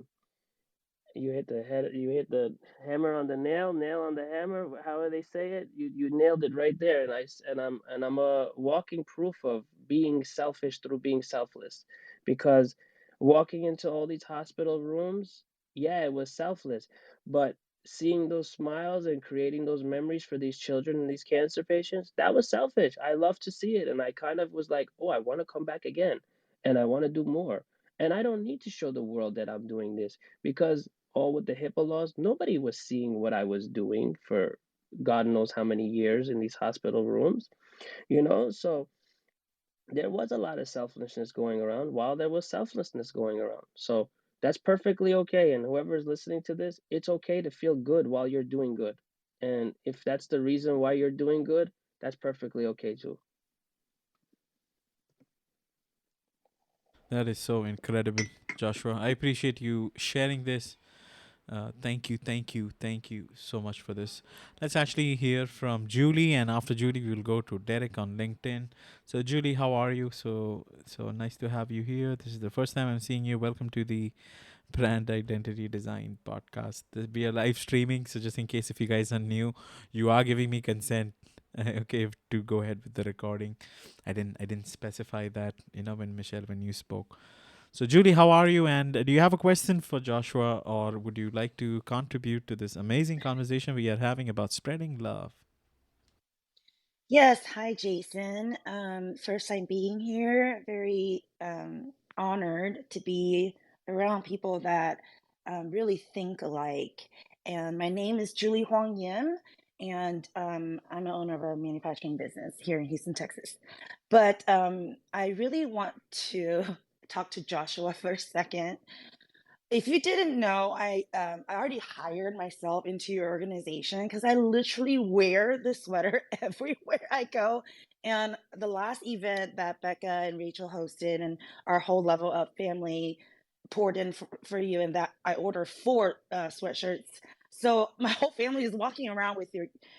hit the hammer on the nail on the hammer, however they say it. You nailed it right there, and I'm a walking proof of being selfish through being selfless, because walking into all these hospital rooms, yeah, it was selfless, but seeing those smiles and creating those memories for these children and these cancer patients, that was selfish. I love to see it, and I kind of was like, oh, I want to come back again, and I want to do more. And I don't need to show the world that I'm doing this, because all with the HIPAA laws, nobody was seeing what I was doing for God knows how many years in these hospital rooms, So there was a lot of selflessness going around while there was selflessness going around. So that's perfectly okay. And whoever is listening to this, it's okay to feel good while you're doing good. And if that's the reason why you're doing good, that's perfectly okay too. That is so incredible, Joshua. I appreciate you sharing this. Thank you, thank you, thank you so much for this. Let's actually hear from Julie, and after Julie, we'll go to Derek on LinkedIn. So, Julie, how are you? So nice to have you here. This is the first time I'm seeing you. Welcome to the Brand Identity Design Podcast. We are live streaming, so just in case if you guys are new, you are giving me consent. Okay, to go ahead with the recording. I didn't specify that, when you spoke. So, Julie, how are you? And do you have a question for Joshua, or would you like to contribute to this amazing conversation we are having about spreading love? Yes, hi Jason. First time being here. Very honored to be around people that really think alike. And my name is Julie Huang Yim, and I'm the owner of a manufacturing business here in Houston, Texas. But I really want to talk to Joshua for a second. If you didn't know, I already hired myself into your organization because I literally wear the sweater everywhere I go. And the last event that Becca and Rachel hosted, and our whole Level Up family poured in for you, and that I ordered 4 sweatshirts. So my whole family is walking around with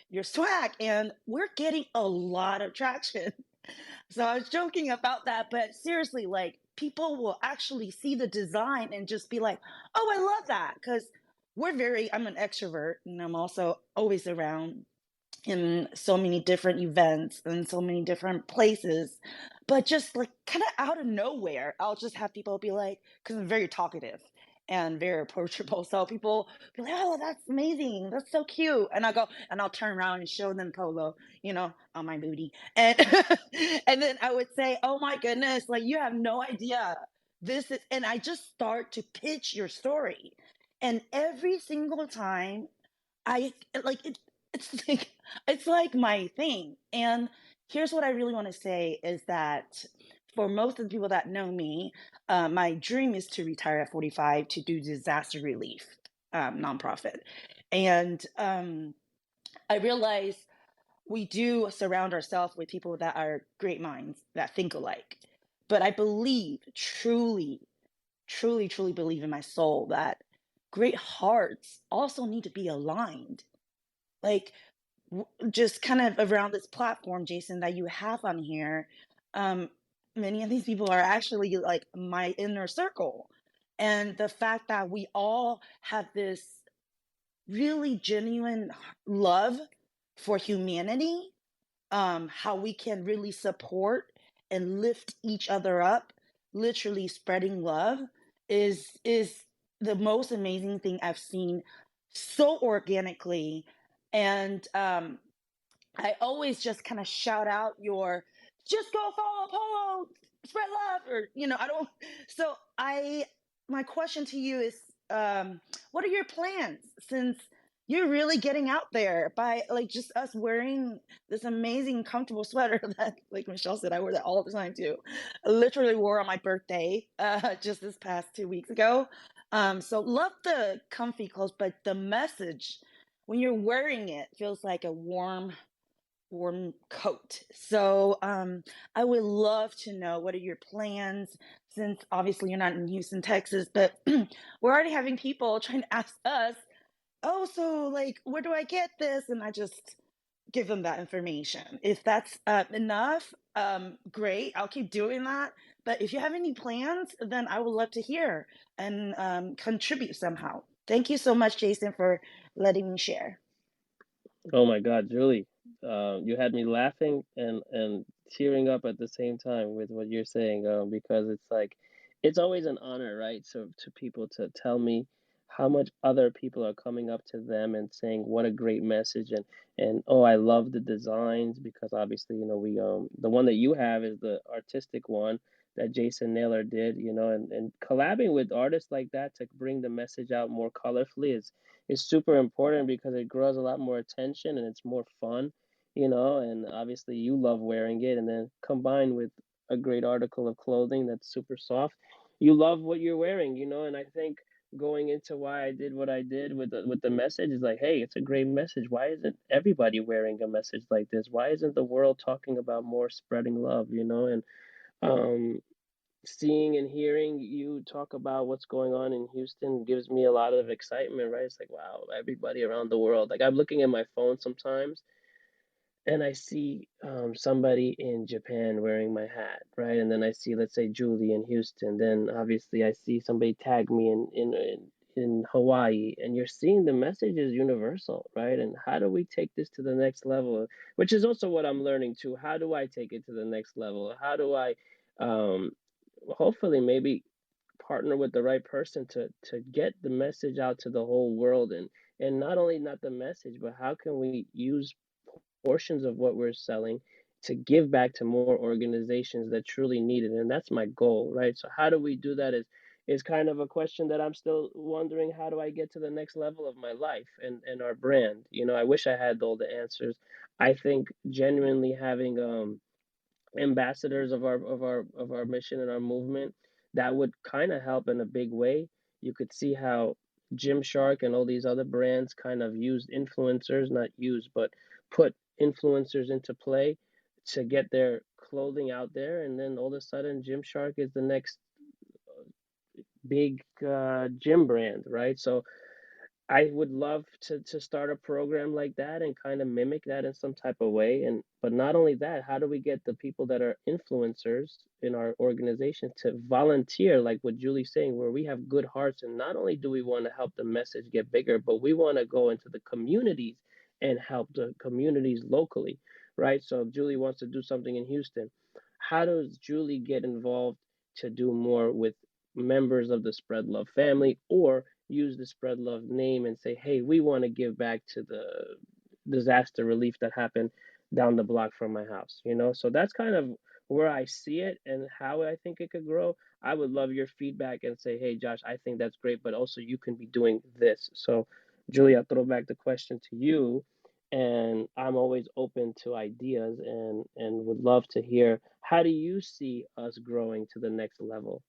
your swag, and we're getting a lot of traction. So I was joking about that, but seriously, like people will actually see the design and just be like, "Oh, I love that," because I'm an extrovert, and I'm also always around in so many different events and so many different places. But just like kind of out of nowhere, I'll just have people be like, because I'm very talkative and very approachable. So people be like, "Oh, that's amazing. That's so cute." And I go and I'll turn around and show them Polo, on my booty. And and then I would say, "Oh my goodness, like you have no idea. This is," and I just start to pitch your story. And every single time I like it. It's like it's like my thing. And here's what I really want to say is that for most of the people that know me, my dream is to retire at 45 to do disaster relief nonprofit. And I realize we do surround ourselves with people that are great minds that think alike. But I believe, truly, truly, truly believe in my soul that great hearts also need to be aligned. Like just kind of around this platform, Jason, that you have on here, um, many of these people are actually like my inner circle. And the fact that we all have this really genuine love for humanity, how we can really support and lift each other up, literally spreading love, is the most amazing thing I've seen so organically. And I always just kind of shout out your just go follow Polo, spread love, or I don't. So my question to you is, what are your plans since you're really getting out there by like just us wearing this amazing comfortable sweater that, like Michelle said, I wear that all the time too. I literally wore on my birthday just this past 2 weeks ago. So love the comfy clothes, but the message when you're wearing it feels like a warm coat. So I would love to know what are your plans since obviously you're not in Houston, Texas, but we're already having people trying to ask us, "Oh, so like where do I get this?" And I just give them that information. If that's enough, great. I'll keep doing that. But if you have any plans, then I would love to hear and contribute somehow. Thank you so much, Jason, for letting me share. Oh my God, Julie, you had me laughing and tearing up at the same time with what you're saying, because it's like it's always an honor, right? So to people to tell me how much other people are coming up to them and saying what a great message and oh, I love the designs because obviously, we the one that you have is the artistic one that Jason Naylor did, and collabing with artists like that to bring the message out more colorfully is super important because it draws a lot more attention and it's more fun, and obviously you love wearing it and then combined with a great article of clothing that's super soft, you love what you're wearing, and I think going into why I did what I did with the message is like, hey, it's a great message. Why isn't everybody wearing a message like this? Why isn't the world talking about more spreading love, and um seeing and hearing you talk about what's going on in Houston gives me a lot of excitement, right? It's like, wow, everybody around the world. Like I'm looking at my phone sometimes and I see somebody in Japan wearing my hat, right? And then I see, let's say, Julie in Houston. Then obviously I see somebody tag me in Hawaii, and you're seeing the message is universal, right? And how do we take this to the next level? Which is also what I'm learning too. How do I take it to the next level? How do I, um, hopefully, maybe partner with the right person to get the message out to the whole world and not only not the message but how can we use portions of what we're selling to give back to more organizations that truly need it, and that's my goal, right? So how do we do that is kind of a question that I'm still wondering. How do I get to the next level of my life and our brand? I wish I had all the answers. I think genuinely having ambassadors of our mission and our movement, that would kind of help in a big way. You could see how Gymshark and all these other brands kind of used influencers, not use, but put influencers into play to get their clothing out there, and then all of a sudden Gymshark is the next big gym brand, right? So I would love to start a program like that and kind of mimic that in some type of way. And but not only that, how do we get the people that are influencers in our organization to volunteer, like what Julie's saying, where we have good hearts, and not only do we want to help the message get bigger, but we want to go into the communities and help the communities locally, right? So if Julie wants to do something in Houston, how does Julie get involved to do more with members of the Spread Love family, or use the Spread Love name and say, hey, we want to give back to the disaster relief that happened down the block from my house, you know? So that's kind of where I see it and how I think it could grow. I would love your feedback and say, hey, Josh, I think that's great, but also you can be doing this. So, Julie, I'll throw back the question to you. And I'm always open to ideas and would love to hear, how do you see us growing to the next level?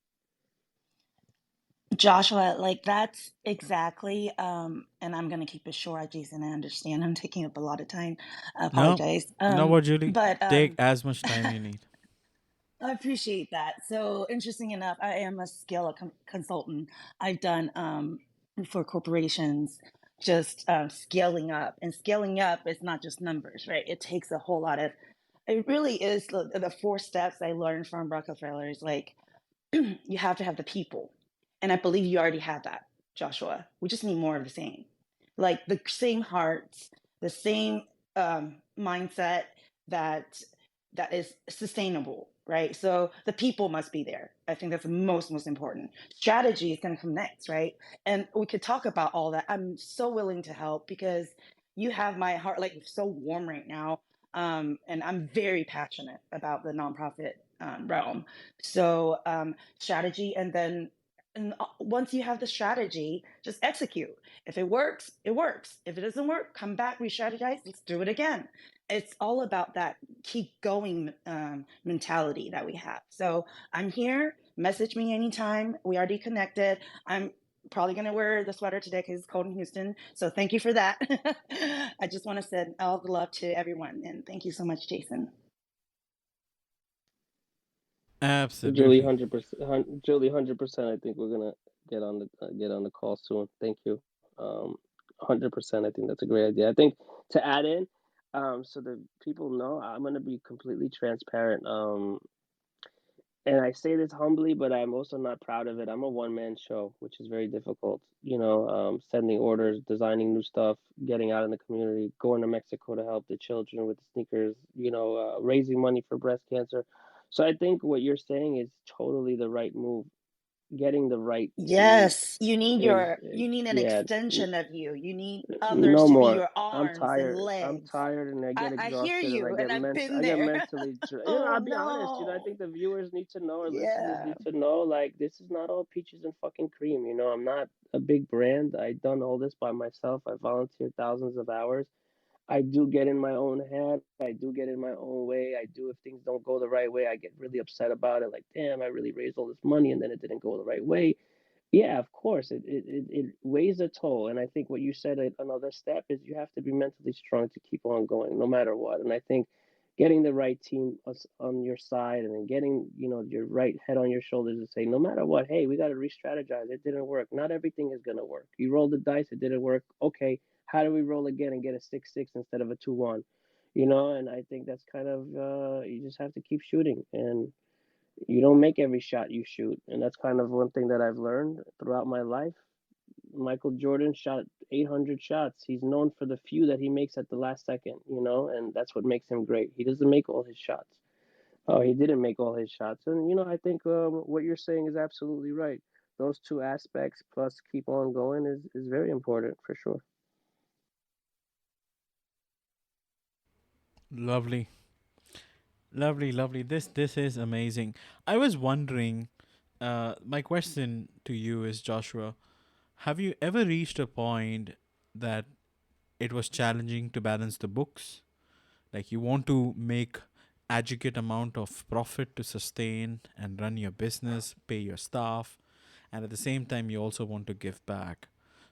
Joshua, like that's exactly, and I'm gonna keep it short, Jason. I understand I'm taking up a lot of time. I No, apologize. no, what, Julie? But Take as much time you need. I appreciate that. So interesting enough, I am a scale consultant. I've done for corporations, just scaling up, and scaling up is not just numbers, right? It takes a whole lot of. It really is the four steps I learned from Rockefeller is like you have to have the people. And I believe you already have that, Joshua. We just need more of the same. Like the same hearts, the same mindset that that is sustainable, right? So the people must be there. I think that's the most important. Strategy is going to come next, right? And we could talk about all that. I'm so willing to help because you have my heart like so warm right now. And I'm very passionate about the nonprofit realm. So strategy, and then once you have the strategy, just execute. If it works, it works. If it doesn't work, come back, re-strategize, let's do it again. It's all about that keep going mentality that we have. So I'm here. Message me anytime. We already connected. I'm probably going to wear the sweater today because it's cold in Houston. So thank you for that. I just want to send all the love to everyone. And thank you so much, Jason. Julie, Absolutely. 100%. Julie, 100%. I think we're gonna get on the call soon. Thank you. 100%. I think that's a great idea. I think to add in, so that people know, I'm gonna be completely transparent. And I say this humbly, but I'm also not proud of it. I'm a one-man show, which is very difficult. You know, sending orders, designing new stuff, getting out in the community, going to Mexico to help the children with the sneakers. You know, raising money for breast cancer. So I think what you're saying is totally the right move. Getting the right team Yes, you need is, you need an yeah, extension of you. You need others no to be more. your I'm arms and tired. I'm legs. tired, and I get I hear exhausted, and you, and I've I been get there. mentally. You know, Oh I'll be honest. You know, I no. think the viewers need to know, or listeners Yeah. need to know, like this is not all peaches and fucking cream. You know, I'm not a big brand. I done all this by myself. I volunteered thousands of hours. I do get in my own head. I do get in my own way. I do, if things don't go the right way, I get really upset about it. Like, damn, I really raised all this money and then it didn't go the right way. Yeah, of course, it weighs a toll. And I think what you said, another step is you have to be mentally strong to keep on going, no matter what. And I think getting the right team on your side and then getting, you know, your right head on your shoulders to say, no matter what, hey, we got to re-strategize. It didn't work. Not everything is going to work. You rolled the dice, it didn't work. Okay, how do we roll again and get a 6-6 instead of a 2-1? You know, and I think that's kind of, you just have to keep shooting. And you don't make every shot you shoot. And that's kind of one thing that I've learned throughout my life. Michael Jordan shot 800 shots. He's known for the few that he makes at the last second, you know, and that's what makes him great. He doesn't make all his shots. Oh, he didn't make all his shots. And, you know, I think what you're saying is absolutely right. Those two aspects plus keep on going is very important for sure. Lovely. Lovely, lovely. This is amazing. I was wondering, my question to you is, Joshua, have you ever reached a point that it was challenging to balance the books? Like you want to make adequate amount of profit to sustain and run your business, pay your staff, and at the same time you also want to give back.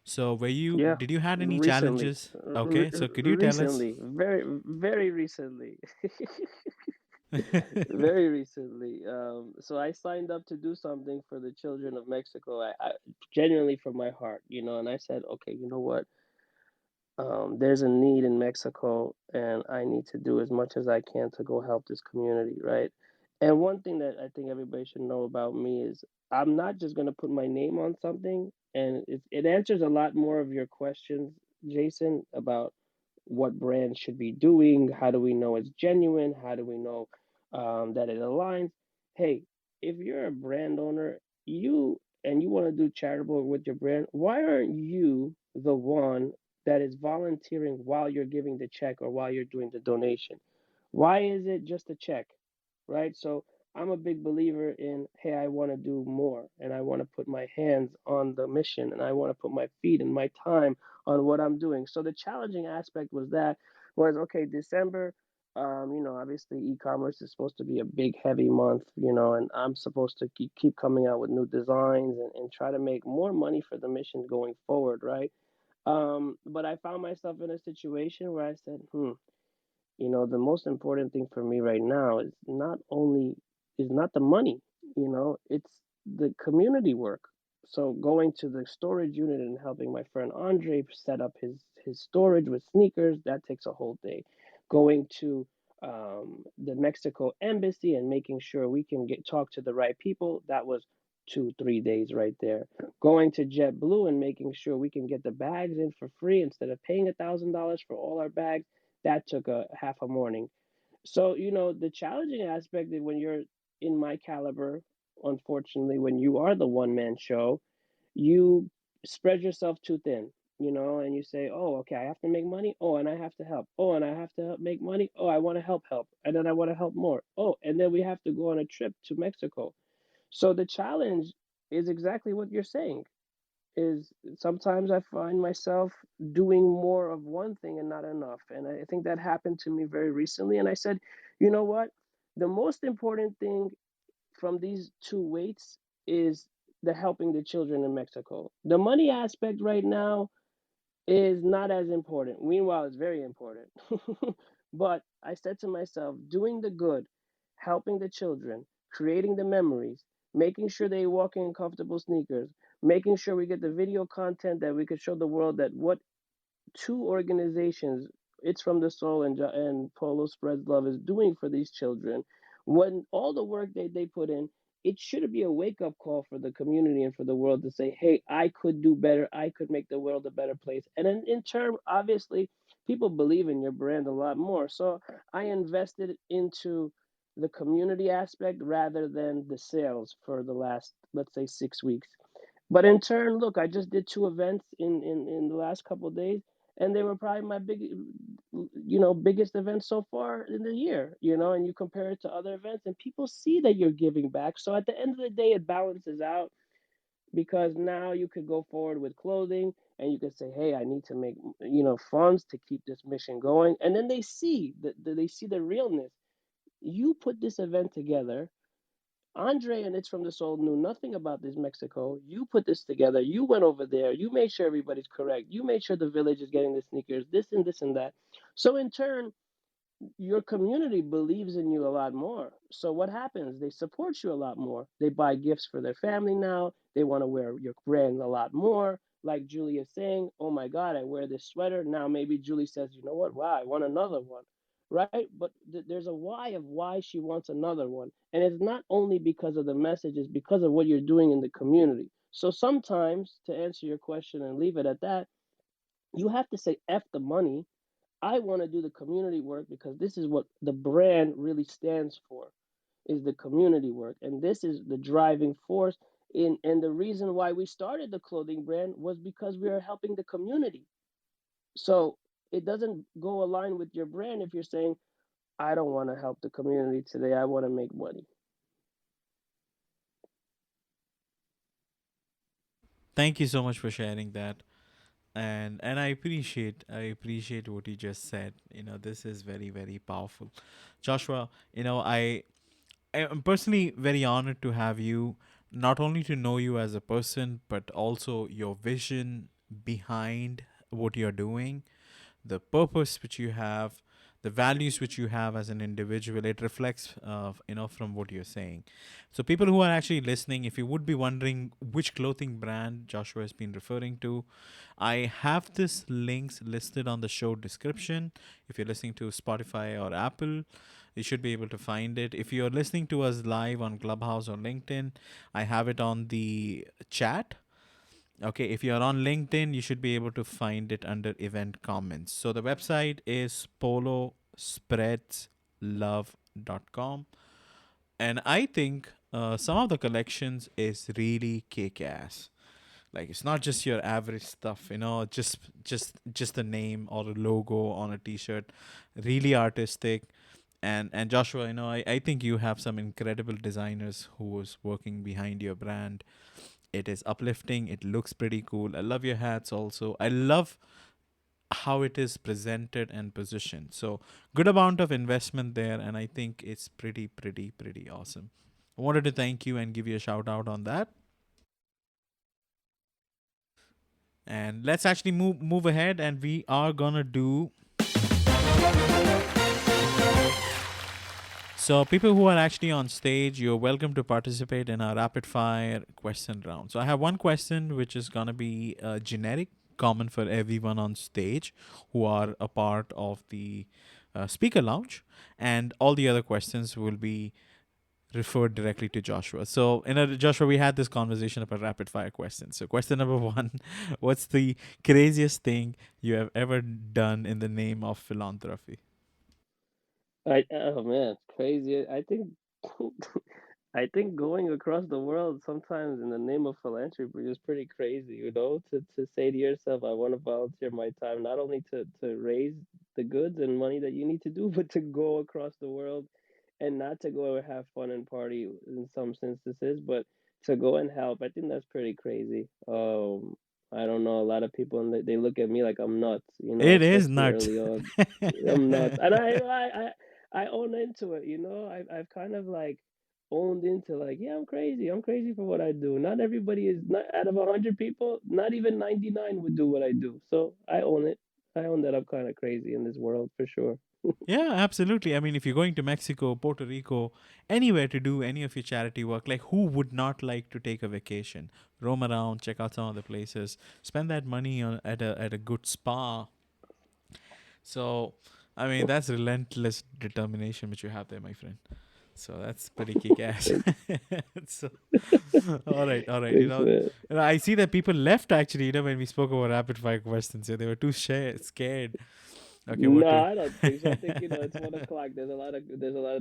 So were you Yeah, did you had any recently, challenges? Okay, so could you tell us? recently, very, very recently. Very recently. So I signed up to do something for the children of Mexico. I genuinely from my heart, and I said, okay, you know what? There's a need in Mexico, and I need to do as much as I can to go help this community, right? And one thing that I think everybody should know about me is I'm not just going to put my name on something, and it answers a lot more of your questions, Jason, about what brands should be doing. How do we know it's genuine? How do we know that it aligns? Hey, if you're a brand owner, you want to do charitable with your brand, why aren't you the one that is volunteering while you're giving the check or while you're doing the donation? Why is it just a check, right? So I'm a big believer in, hey, I want to do more and I want to put my hands on the mission and I want to put my feet and my time on what I'm doing. So the challenging aspect was okay, December, obviously e-commerce is supposed to be a big heavy month, and I'm supposed to keep coming out with new designs and try to make more money for the mission going forward, right? But I found myself in a situation where I said, the most important thing for me right now is not the money, it's the community work. So going to the storage unit and helping my friend Andre set up his storage with sneakers, that takes a whole day. Going to the Mexico embassy and making sure we can get talk to the right people, that was 2 3 days right there. Going to JetBlue and making sure we can get the bags in for free instead of paying $1,000 for all our bags, that took a half a morning. So, the challenging aspect is when you're in my caliber, unfortunately, when you are the one man show, you spread yourself too thin, and you say, oh, okay, I have to make money. Oh, and I have to help. Oh, and I have to help make money. Oh, I want to help. And then I want to help more. Oh, and then we have to go on a trip to Mexico. So the challenge is exactly what you're saying is sometimes I find myself doing more of one thing and not enough. And I think that happened to me very recently. And I said, you know what? The most important thing from these two weights is the helping the children in Mexico. The money aspect right now is not as important. Meanwhile, it's very important. But I said to myself, doing the good, helping the children, creating the memories, making sure they walk in comfortable sneakers, making sure we get the video content that we could show the world that what two organizations, It's from the Soul and Polo Spreads Love, is doing for these children. When all the work they put in, it should be a wake up call for the community and for the world to say, hey, I could do better. I could make the world a better place. And then in turn, obviously, people believe in your brand a lot more. So I invested into the community aspect rather than the sales for the last, let's say, 6 weeks. But in turn, look, I just did two events in the last couple of days, and they were probably my biggest events so far in the year, and you compare it to other events, and people see that you're giving back. So at the end of the day, it balances out because now you could go forward with clothing and you could say, hey, I need to make, funds to keep this mission going. And then they see the realness. You put this event together. Andre and It's from the Soul knew nothing about this Mexico. You put this together. You went over there. You made sure everybody's correct. You made sure the village is getting the sneakers, this and that. So in turn, your community believes in you a lot more. So what happens? They support you a lot more. They buy gifts for their family now. They want to wear your brand a lot more. Like Julie is saying, oh my God, I wear this sweater. Now maybe Julie says, you know what? Wow, I want another one. Right? But there's a why of why she wants another one. And it's not only because of the message, it's because of what you're doing in the community. So sometimes, to answer your question and leave it at that, you have to say F the money. I want to do the community work because this is what the brand really stands for, is the community work. And this is the driving force and the reason why we started the clothing brand was because we are helping the community. So it doesn't go align with your brand if you're saying, I don't want to help the community today. I want to make money. Thank you so much for sharing that. And I appreciate what you just said. This is very, very powerful. Joshua, I am personally very honored to have you, not only to know you as a person, but also your vision behind what you're doing, the purpose which you have, the values which you have as an individual, it reflects, from what you're saying. So people who are actually listening, if you would be wondering which clothing brand Joshua has been referring to, I have this links listed on the show description. If you're listening to Spotify or Apple, you should be able to find it. If you're listening to us live on Clubhouse or LinkedIn, I have it on the chat. Okay, if you're on LinkedIn, you should be able to find it under event comments. So the website is polospreadslove.com. And I think some of the collections is really kick-ass. Like, it's not just your average stuff, just the name or a logo on a t-shirt. Really artistic. And Joshua, I think you have some incredible designers who was working behind your brand. It is uplifting. It looks pretty cool. I love your hats also. I love how it is presented and positioned. So good amount of investment there, and I think it's pretty awesome. I wanted to thank you and give you a shout out on that. And let's actually move ahead, and we are gonna do. So people who are actually on stage, you're welcome to participate in our rapid fire question round. So I have one question which is gonna be generic, common for everyone on stage who are a part of the speaker lounge, and all the other questions will be referred directly to Joshua. So, Joshua, we had this conversation about rapid fire questions. So, question number one: what's the craziest thing you have ever done in the name of philanthropy? Oh man, it's crazy. I think I think going across the world sometimes in the name of philanthropy is pretty crazy, to say to yourself, I want to volunteer my time not only to raise the goods and money that you need to do, but to go across the world and not to go and have fun and party in some instances, but to go and help. I think that's pretty crazy. I don't know, a lot of people and they look at me like I'm nuts, It is especially nuts. early on. I'm nuts. And I own into it, I've kind of like owned into like, yeah, I'm crazy. I'm crazy for what I do. Not everybody is not out of 100 people, not even 99 would do what I do. So I own it. I own that I'm kind of crazy in this world for sure. Yeah, absolutely. I mean, if you're going to Mexico, Puerto Rico, anywhere to do any of your charity work, like who would not like to take a vacation, roam around, check out some of the places, spend that money at a good spa? So, I mean, that's relentless determination which you have there, my friend. So that's pretty kick ass. So, all right. Thanks, man. I see that people left actually. When we spoke about rapid fire questions, they were too scared. Okay, what No, to? I don't think so. I think it's 1 o'clock. There's a lot of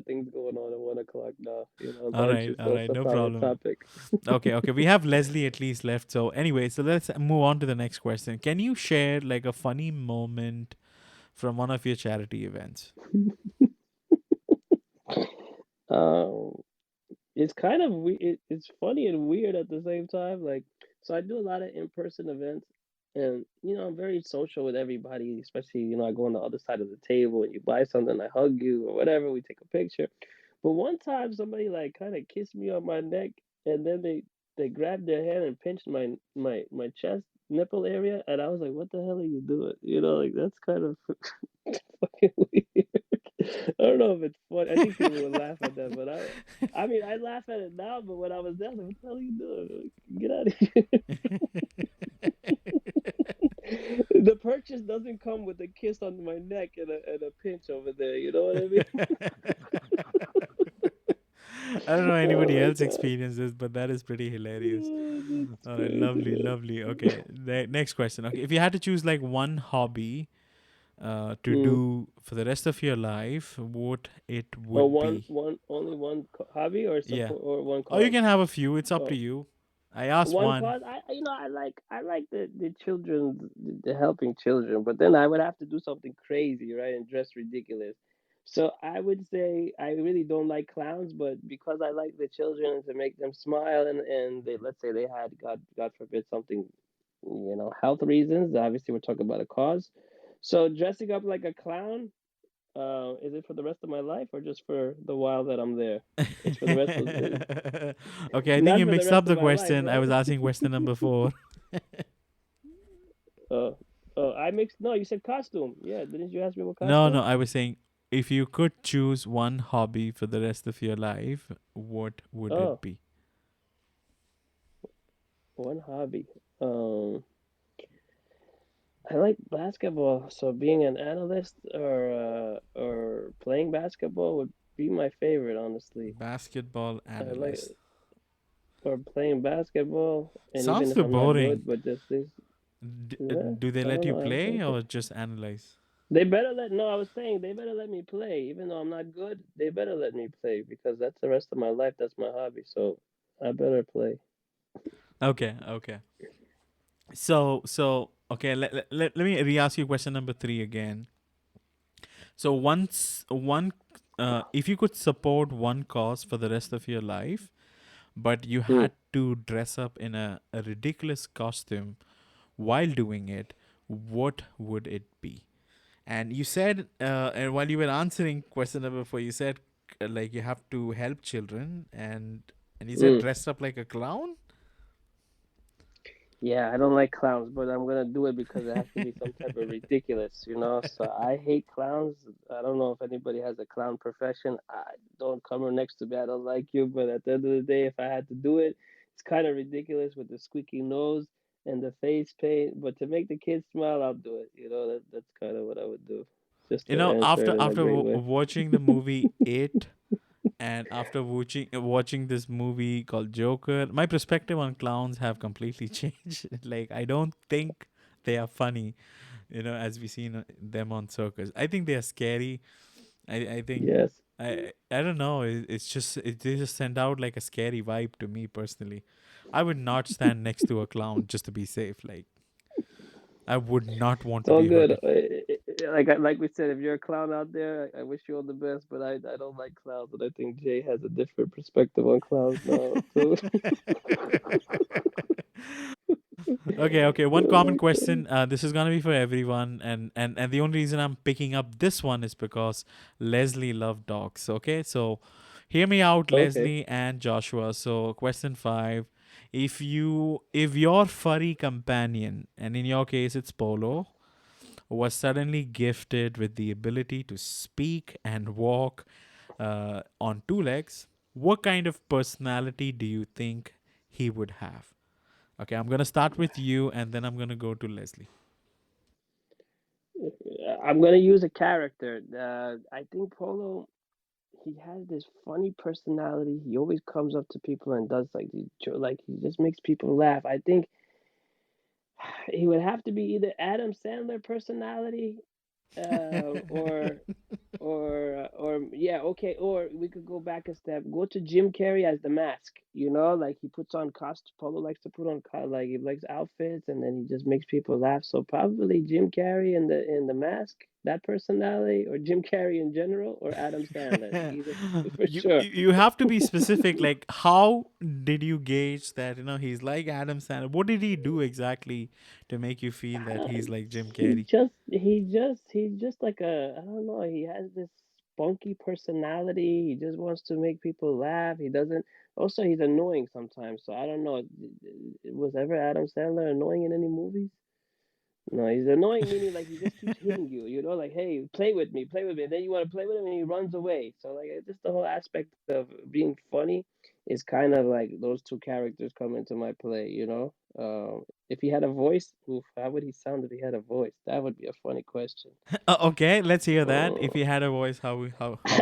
things going on at 1 o'clock now. All Why don't right, you focus no on the problem. topic? Okay. We have Leslie at least left. So anyway, so let's move on to the next question. Can you share like a funny moment from one of your charity events? Um, it's kind of it's funny and weird at the same time. Like, so I do a lot of in-person events, and I'm very social with everybody. Especially, I go on the other side of the table, and you buy something, I hug you or whatever. We take a picture. But one time, somebody like kind of kissed me on my neck, and then they grabbed their hand and pinched my chest nipple area, and I was like, "What the hell are you doing?" Like that's kind of fucking weird. I don't know if it's funny. I think people would laugh at that, but I mean, I laugh at it now. But when I was there, I was like, "What the hell are you doing? Like, get out of here!" The purchase doesn't come with a kiss on my neck and a pinch over there. You know what I mean? I don't know Oh anybody my else god. experienced this, but that is pretty hilarious. Oh, that's All right, crazy, man. lovely. Okay, next question. Okay, if you had to choose like one hobby to Mm. do for the rest of your life, what it Or would be? only one hobby or Yeah. support or one Or you cause. can have a few. It's up to Oh, you. I asked one one. cause. I like the children, the helping children, but then I would have to do something crazy, right, and dress ridiculous. So I would say I really don't like clowns, but because I like the children to make them smile and they, let's say they had God forbid something, health reasons. Obviously, we're talking about a cause. So dressing up like a clown, is it for the rest of my life or just for the while that I'm there? It's for the rest of Okay, I think not you for the mixed rest up of the my life, question. I right? was asking question number 4. Oh, I mixed. No, you said costume. Yeah, didn't you ask me what No, costume? I was saying if you could choose one hobby for the rest of your life, what would it Oh, be? one hobby. Um, I like basketball, so being an analyst or playing basketball would be my favorite, honestly. Basketball I like analyst. or playing basketball, and even Sounds if too I'm not boring. good, but just this, yeah, Do they I let don't you know, I play like it. or just analyze? They better let no, I was saying they better let me play, even though I'm not good. They better let me play because that's the rest of my life. That's my hobby, so I better play. Okay, okay. So okay, let me re-ask you question number 3 again. So if you could support one cause for the rest of your life, but you Hmm. had to dress up in a ridiculous costume while doing it, what would it be? And you said, and while you were answering question number 4, you said like you have to help children, and you said Hmm. dressed up like a clown. Yeah, I don't like clowns, but I'm gonna do it because it has to be some type of ridiculous, you know. So I hate clowns. I don't know if anybody has a clown profession. I don't come next to me. I don't like you, but at the end of the day, if I had to do it, it's kind of ridiculous with the squeaky nose and the face paint. But to make the kids smile, I'll do it. You know, that's kind of what I would do, just You to know, answer after it in a great way. watching the movie It, and after watching this movie called Joker, my perspective on clowns have completely changed. Like I don't think they are funny, as we seen them on circus. I think they are scary. I think Yes. I don't know. They just send out like a scary vibe to me personally. I would not stand next to a clown just to be safe. Like I would not want It's to all be good. hurt. Like we said, if you're a clown out there, I wish you all the best. But I don't like clowns, and I think Jay has a different perspective on clowns now too. Okay. One common Oh my question. This is gonna be for everyone, and the only reason I'm picking up this one is because Leslie loved dogs. Okay, so hear me out, God. Okay. Leslie and Joshua. So question 5: if your furry companion, and in your case it's Polo, was suddenly gifted with the ability to speak and walk on 2 legs, what kind of personality do you think he would have? Okay, I'm gonna start with you, and then I'm gonna go to Leslie. I'm gonna use a character. I think Polo. He has this funny personality. He always comes up to people and does like he just makes people laugh. I think he would have to be either Adam Sandler personality, or or yeah, okay, or we could go back a step, go to Jim Carrey as the mask, like he puts on cost Polo likes to put on like he likes outfits and then he just makes people laugh, so probably Jim Carrey in the mask, that personality, or Jim Carrey in general, or Adam Sandler, either for sure. You have to be specific. Like, how did you gauge that? He's like Adam Sandler. What did he do exactly to make you feel that he's like Jim He Carrey? just he's just like I don't know, he has this spunky personality. He just wants to make people laugh. He doesn't Also, he's annoying sometimes. So I don't know. Was ever Adam Sandler annoying in any movies? No, he's annoying, meaning like he just keeps hitting you, like, hey, play with me. And then you want to play with him and he runs away. So, like, just the whole aspect of being funny is kind of like those two characters come into my play. If he had a voice, oof, how would he sound if he had a voice? That would be a funny question. Okay, let's hear that. If Uh, he had a voice, how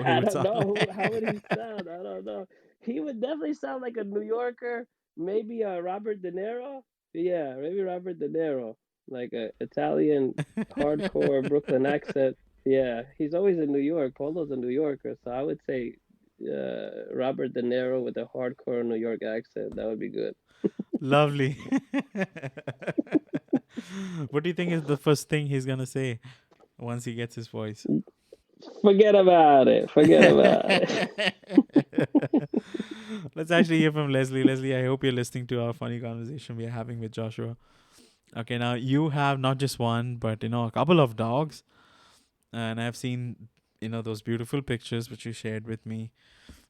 he I would don't sound know. How would he like? sound? I don't know. He would definitely sound like a New Yorker, maybe Robert De Niro. Yeah, maybe Robert De Niro, like a Italian hardcore Brooklyn accent. Yeah, he's always in New York. Polo's a New Yorker, so I would say Robert De Niro with a hardcore New York accent. That would be good. Lovely. What do you think is the first thing he's gonna say once he gets his voice? Forget about it. Forget about it. Let's actually hear from Leslie. Leslie, I hope you're listening to our funny conversation we are having with Joshua. Okay, now you have not just one, but a couple of dogs, and I've seen those beautiful pictures which you shared with me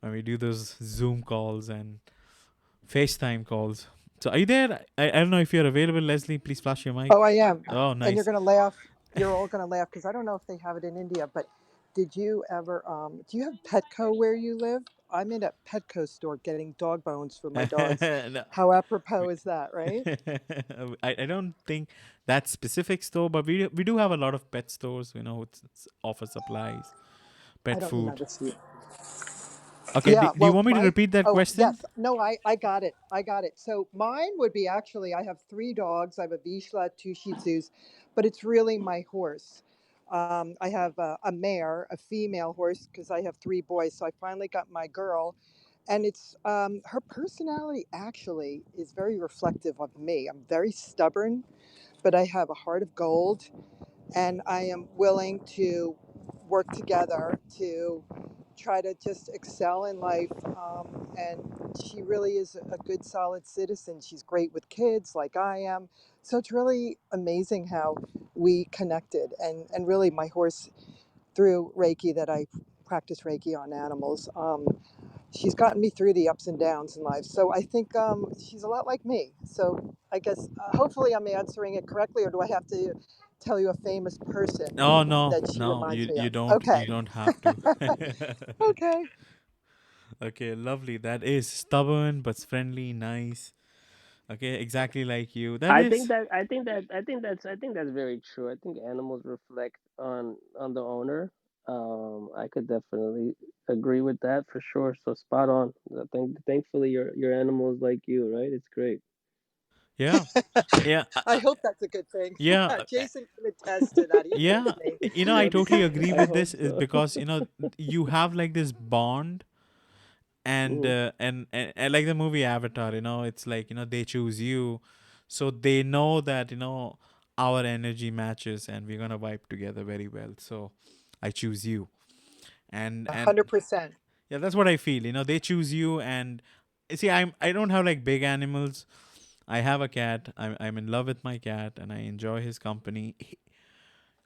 when we do those Zoom calls and FaceTime calls. So are you there? I don't know if you're available, Leslie. Please flash your mic. Oh, I am. Oh, And you're nice. going to laugh. You're all going to laugh because I don't know if they have it in India, but did you ever, do you have Petco where you live? I'm in a Petco store getting dog bones for my dogs. No. How apropos is that, right? I don't think that specific store, but we do have a lot of pet stores. It's offer supplies, I pet don't food. remember seeing. Okay, Yeah, do you well, want me to repeat that oh, question? yes. No, I got it. I got it. So mine would be actually, I have three dogs. I have a Vizsla, two Shih Tzus, but it's really my horse. I have a mare, a female horse, because I have three boys. So I finally got my girl. And it's her personality actually is very reflective of me. I'm very stubborn, but I have a heart of gold, and I am willing to work together to try to just excel in life. And she really is a good, solid citizen. She's great with kids, like I am. So it's really amazing how we connected. And really, my horse, through Reiki, that I practice Reiki on animals, she's gotten me through the ups and downs in life. So I think she's a lot like me. So I guess hopefully I'm answering it correctly, or do I have to tell you a famous person Oh no, that she no, reminds you me you of? don't Okay. you don't have to. Okay. Okay, lovely. That is stubborn but friendly, nice. Okay, exactly like you. That is. I think that's very true. I think animals reflect on the owner. I could definitely agree with that for sure. So spot on. I think thankfully your animal is like you, right? It's great. Yeah, yeah, I hope that's a good thing. yeah, Jason can attest to that. He knows yeah. me. I Yep, totally agree I with hope this is so. because you have like this bond, and Mhm. and like the movie Avatar, it's like they choose you, so they know that our energy matches and we're gonna vibe together very well. So I choose you, and 100%. yeah, that's what I feel. They choose you, and see, I don't have like big animals. I have a cat. I'm in love with my cat, and I enjoy his company.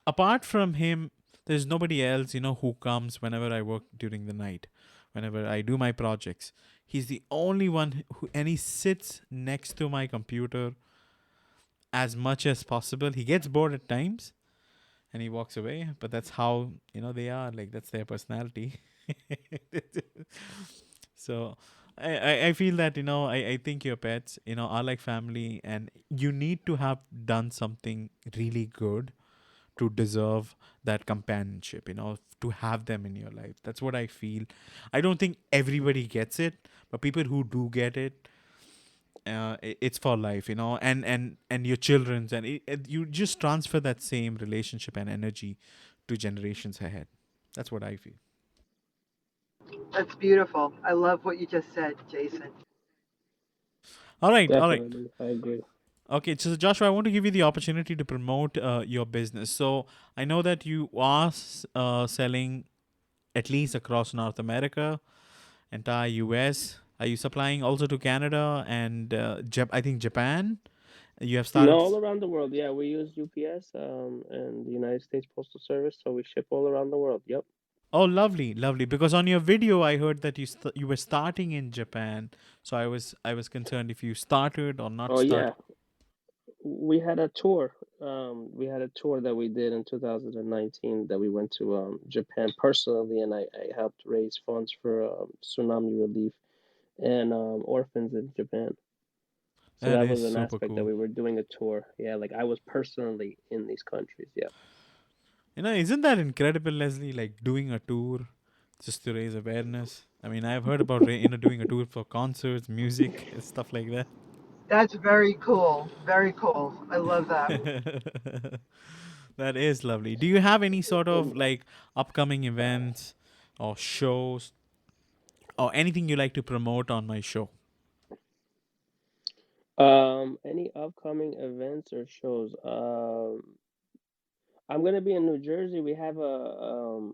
Apart from him, there's nobody else, who comes whenever I work during the night, whenever I do my projects. He's the only one and he sits next to my computer as much as possible. He gets bored at times and he walks away, but that's how, they are. Like, that's their personality. So I feel that, I think your pets, are like family, and you need to have done something really good to deserve that companionship, to have them in your life. That's what I feel. I don't think everybody gets it, but people who do get it, it's for life, and your children's, and you just transfer that same relationship and energy to generations ahead. That's what I feel. That's beautiful. I love what you just said, Jason. All right, all right. Definitely, I agree. Okay, so Joshua, I want to give you the opportunity to promote your business. So I know that you are selling at least across North America, entire US. Are you supplying also to Canada and I think Japan? You have No, started. all around the world. Yeah, we use UPS and the United States Postal Service, so we ship all around the world. Yep. Oh, lovely, lovely. Because on your video, I heard that you were starting in Japan. So I was concerned if you started or not Oh yeah, started. we had a tour. We had a tour that we did in 2019 that we went to Japan personally, and I helped raise funds for tsunami relief and orphans in Japan. So That that is was an super aspect that cool. we were doing a tour. Yeah, like I was personally in these countries. Yeah. Isn't that incredible, Leslie? Like doing a tour just to raise awareness. I mean, I've heard about doing a tour for concerts, music, and stuff like that. That's very cool. Very cool. I love that. That is lovely. Do you have any sort of like upcoming events or shows or anything you like to promote on my show? Any upcoming events or shows? I'm gonna be in New Jersey. We have an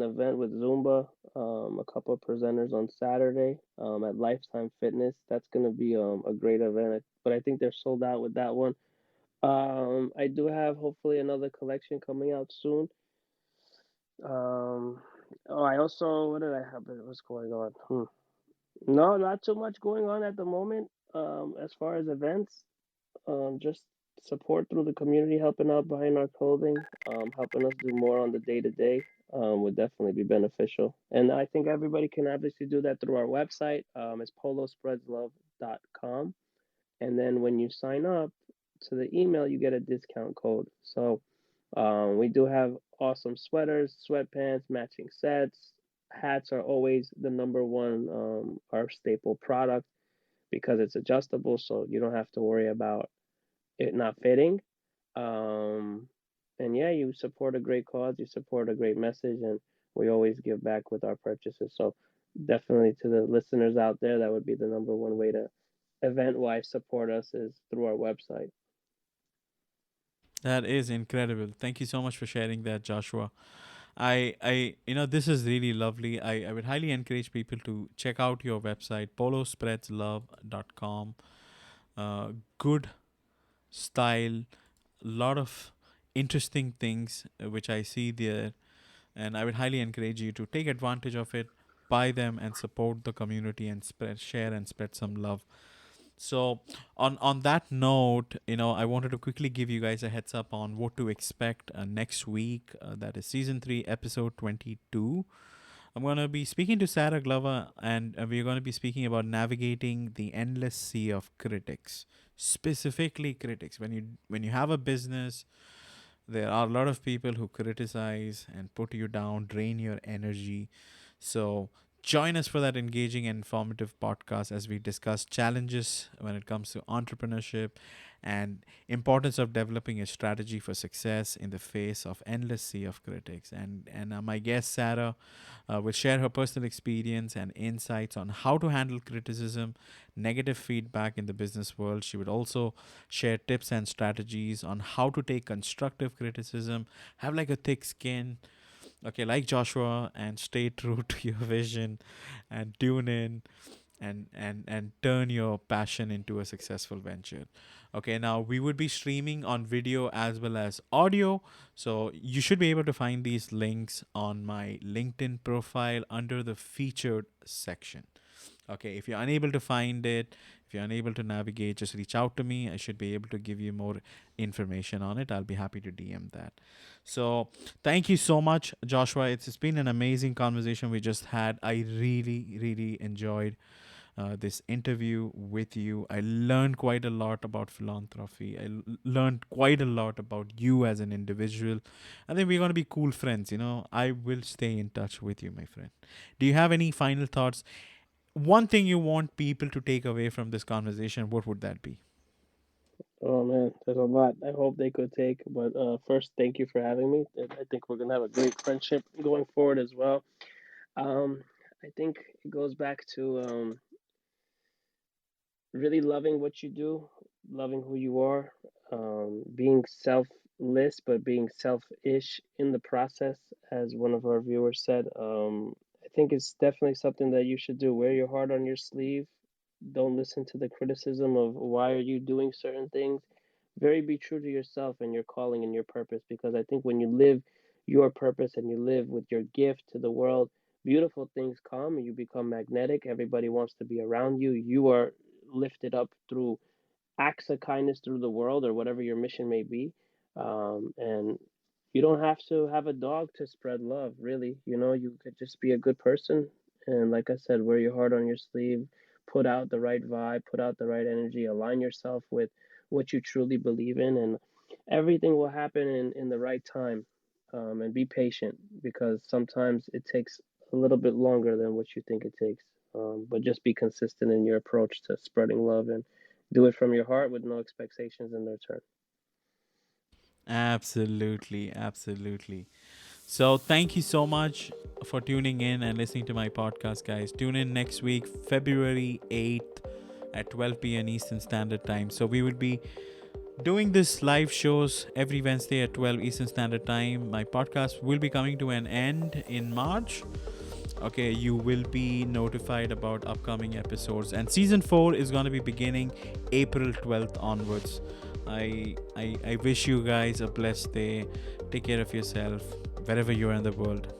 event with Zumba, a couple of presenters on Saturday, at Lifetime Fitness. That's gonna be a great event, but I think they're sold out with that one. I do have hopefully another collection coming out soon. Um, oh, I also, what did I have? What's going on? No, not too much going on at the moment. As far as events, just support through the community, helping out behind our clothing, helping us do more on the day to day, would definitely be beneficial. And I think everybody can obviously do that through our website. It's polospreadslove.com. And then when you sign up to the email, you get a discount code. So we do have awesome sweaters, sweatpants, matching sets. Hats are always the number one, our staple product because it's adjustable, so you don't have to worry about it not fitting. Um, and yeah, you support a great cause, you support a great message, and we always give back with our purchases. So definitely to the listeners out there, that would be the number one way to event-wise support us is through our website. That is incredible. Thank you so much for sharing that, Joshua. This is really lovely. I would highly encourage people to check out your website, polospreadslove.com. Good style, lot of interesting things which I see there, and I would highly encourage you to take advantage of it, buy them, and support the community and share and spread some love. So on that note, I wanted to quickly give you guys a heads up on what to expect next week. That is season 3, episode 22. I'm going to be speaking to Sarah Glover, and we're going to be speaking about navigating the endless sea of critics, specifically critics. When you have a business, there are a lot of people who criticize and put you down, drain your energy. So join us for that engaging and informative podcast as we discuss challenges when it comes to entrepreneurship and importance of developing a strategy for success in the face of endless sea of critics. And my guest Sarah will share her personal experience and insights on how to handle criticism, negative feedback in the business world. She would also share tips and strategies on how to take constructive criticism, have like a thick skin, okay, like Joshua, and stay true to your vision and tune in and turn your passion into a successful venture. Okay, now we would be streaming on video as well as audio, so you should be able to find these links on my LinkedIn profile under the featured section. Okay, if you're unable to find it, if you're unable to navigate, just reach out to me. I should be able to give you more information on it. I'll be happy to DM that. So thank you so much, Joshua. It's been an amazing conversation we just had. I really, really enjoyed this interview with you. I learned quite a lot about philanthropy. I learned quite a lot about you as an individual. I think we're going to be cool friends. I will stay in touch with you, my friend. Do you have any final thoughts? One thing you want people to take away from this conversation, what would that be? Oh man, there's a lot I hope they could take. But first, thank you for having me. I think we're gonna have a great friendship going forward as well. I think it goes back to really loving what you do, loving who you are, being selfless but being selfish in the process, as one of our viewers said. I think it's definitely something that you should do. Wear your heart on your sleeve. Don't listen to the criticism of why are you doing certain things. Very be true to yourself and your calling and your purpose, because I think when you live your purpose and you live with your gift to the world, beautiful things come and you become magnetic. Everybody wants to be around you. You are lifted up through acts of kindness through the world or whatever your mission may be. And you don't have to have a dog to spread love, really. You could just be a good person. And like I said, wear your heart on your sleeve, put out the right vibe, put out the right energy, align yourself with what you truly believe in, and everything will happen in the right time. And be patient because sometimes it takes a little bit longer than what you think it takes. But just be consistent in your approach to spreading love and do it from your heart with no expectations in return. Absolutely, absolutely. So thank you so much for tuning in and listening to my podcast, guys. Tune in next week, February 8th at 12 p.m. Eastern Standard Time. So we will be doing this live shows every Wednesday at 12 Eastern Standard Time. My podcast will be coming to an end in March. Okay, you will be notified about upcoming episodes, and season 4 is going to be beginning April 12th onwards. I wish you guys a blessed day. Take care of yourself wherever you are in the world.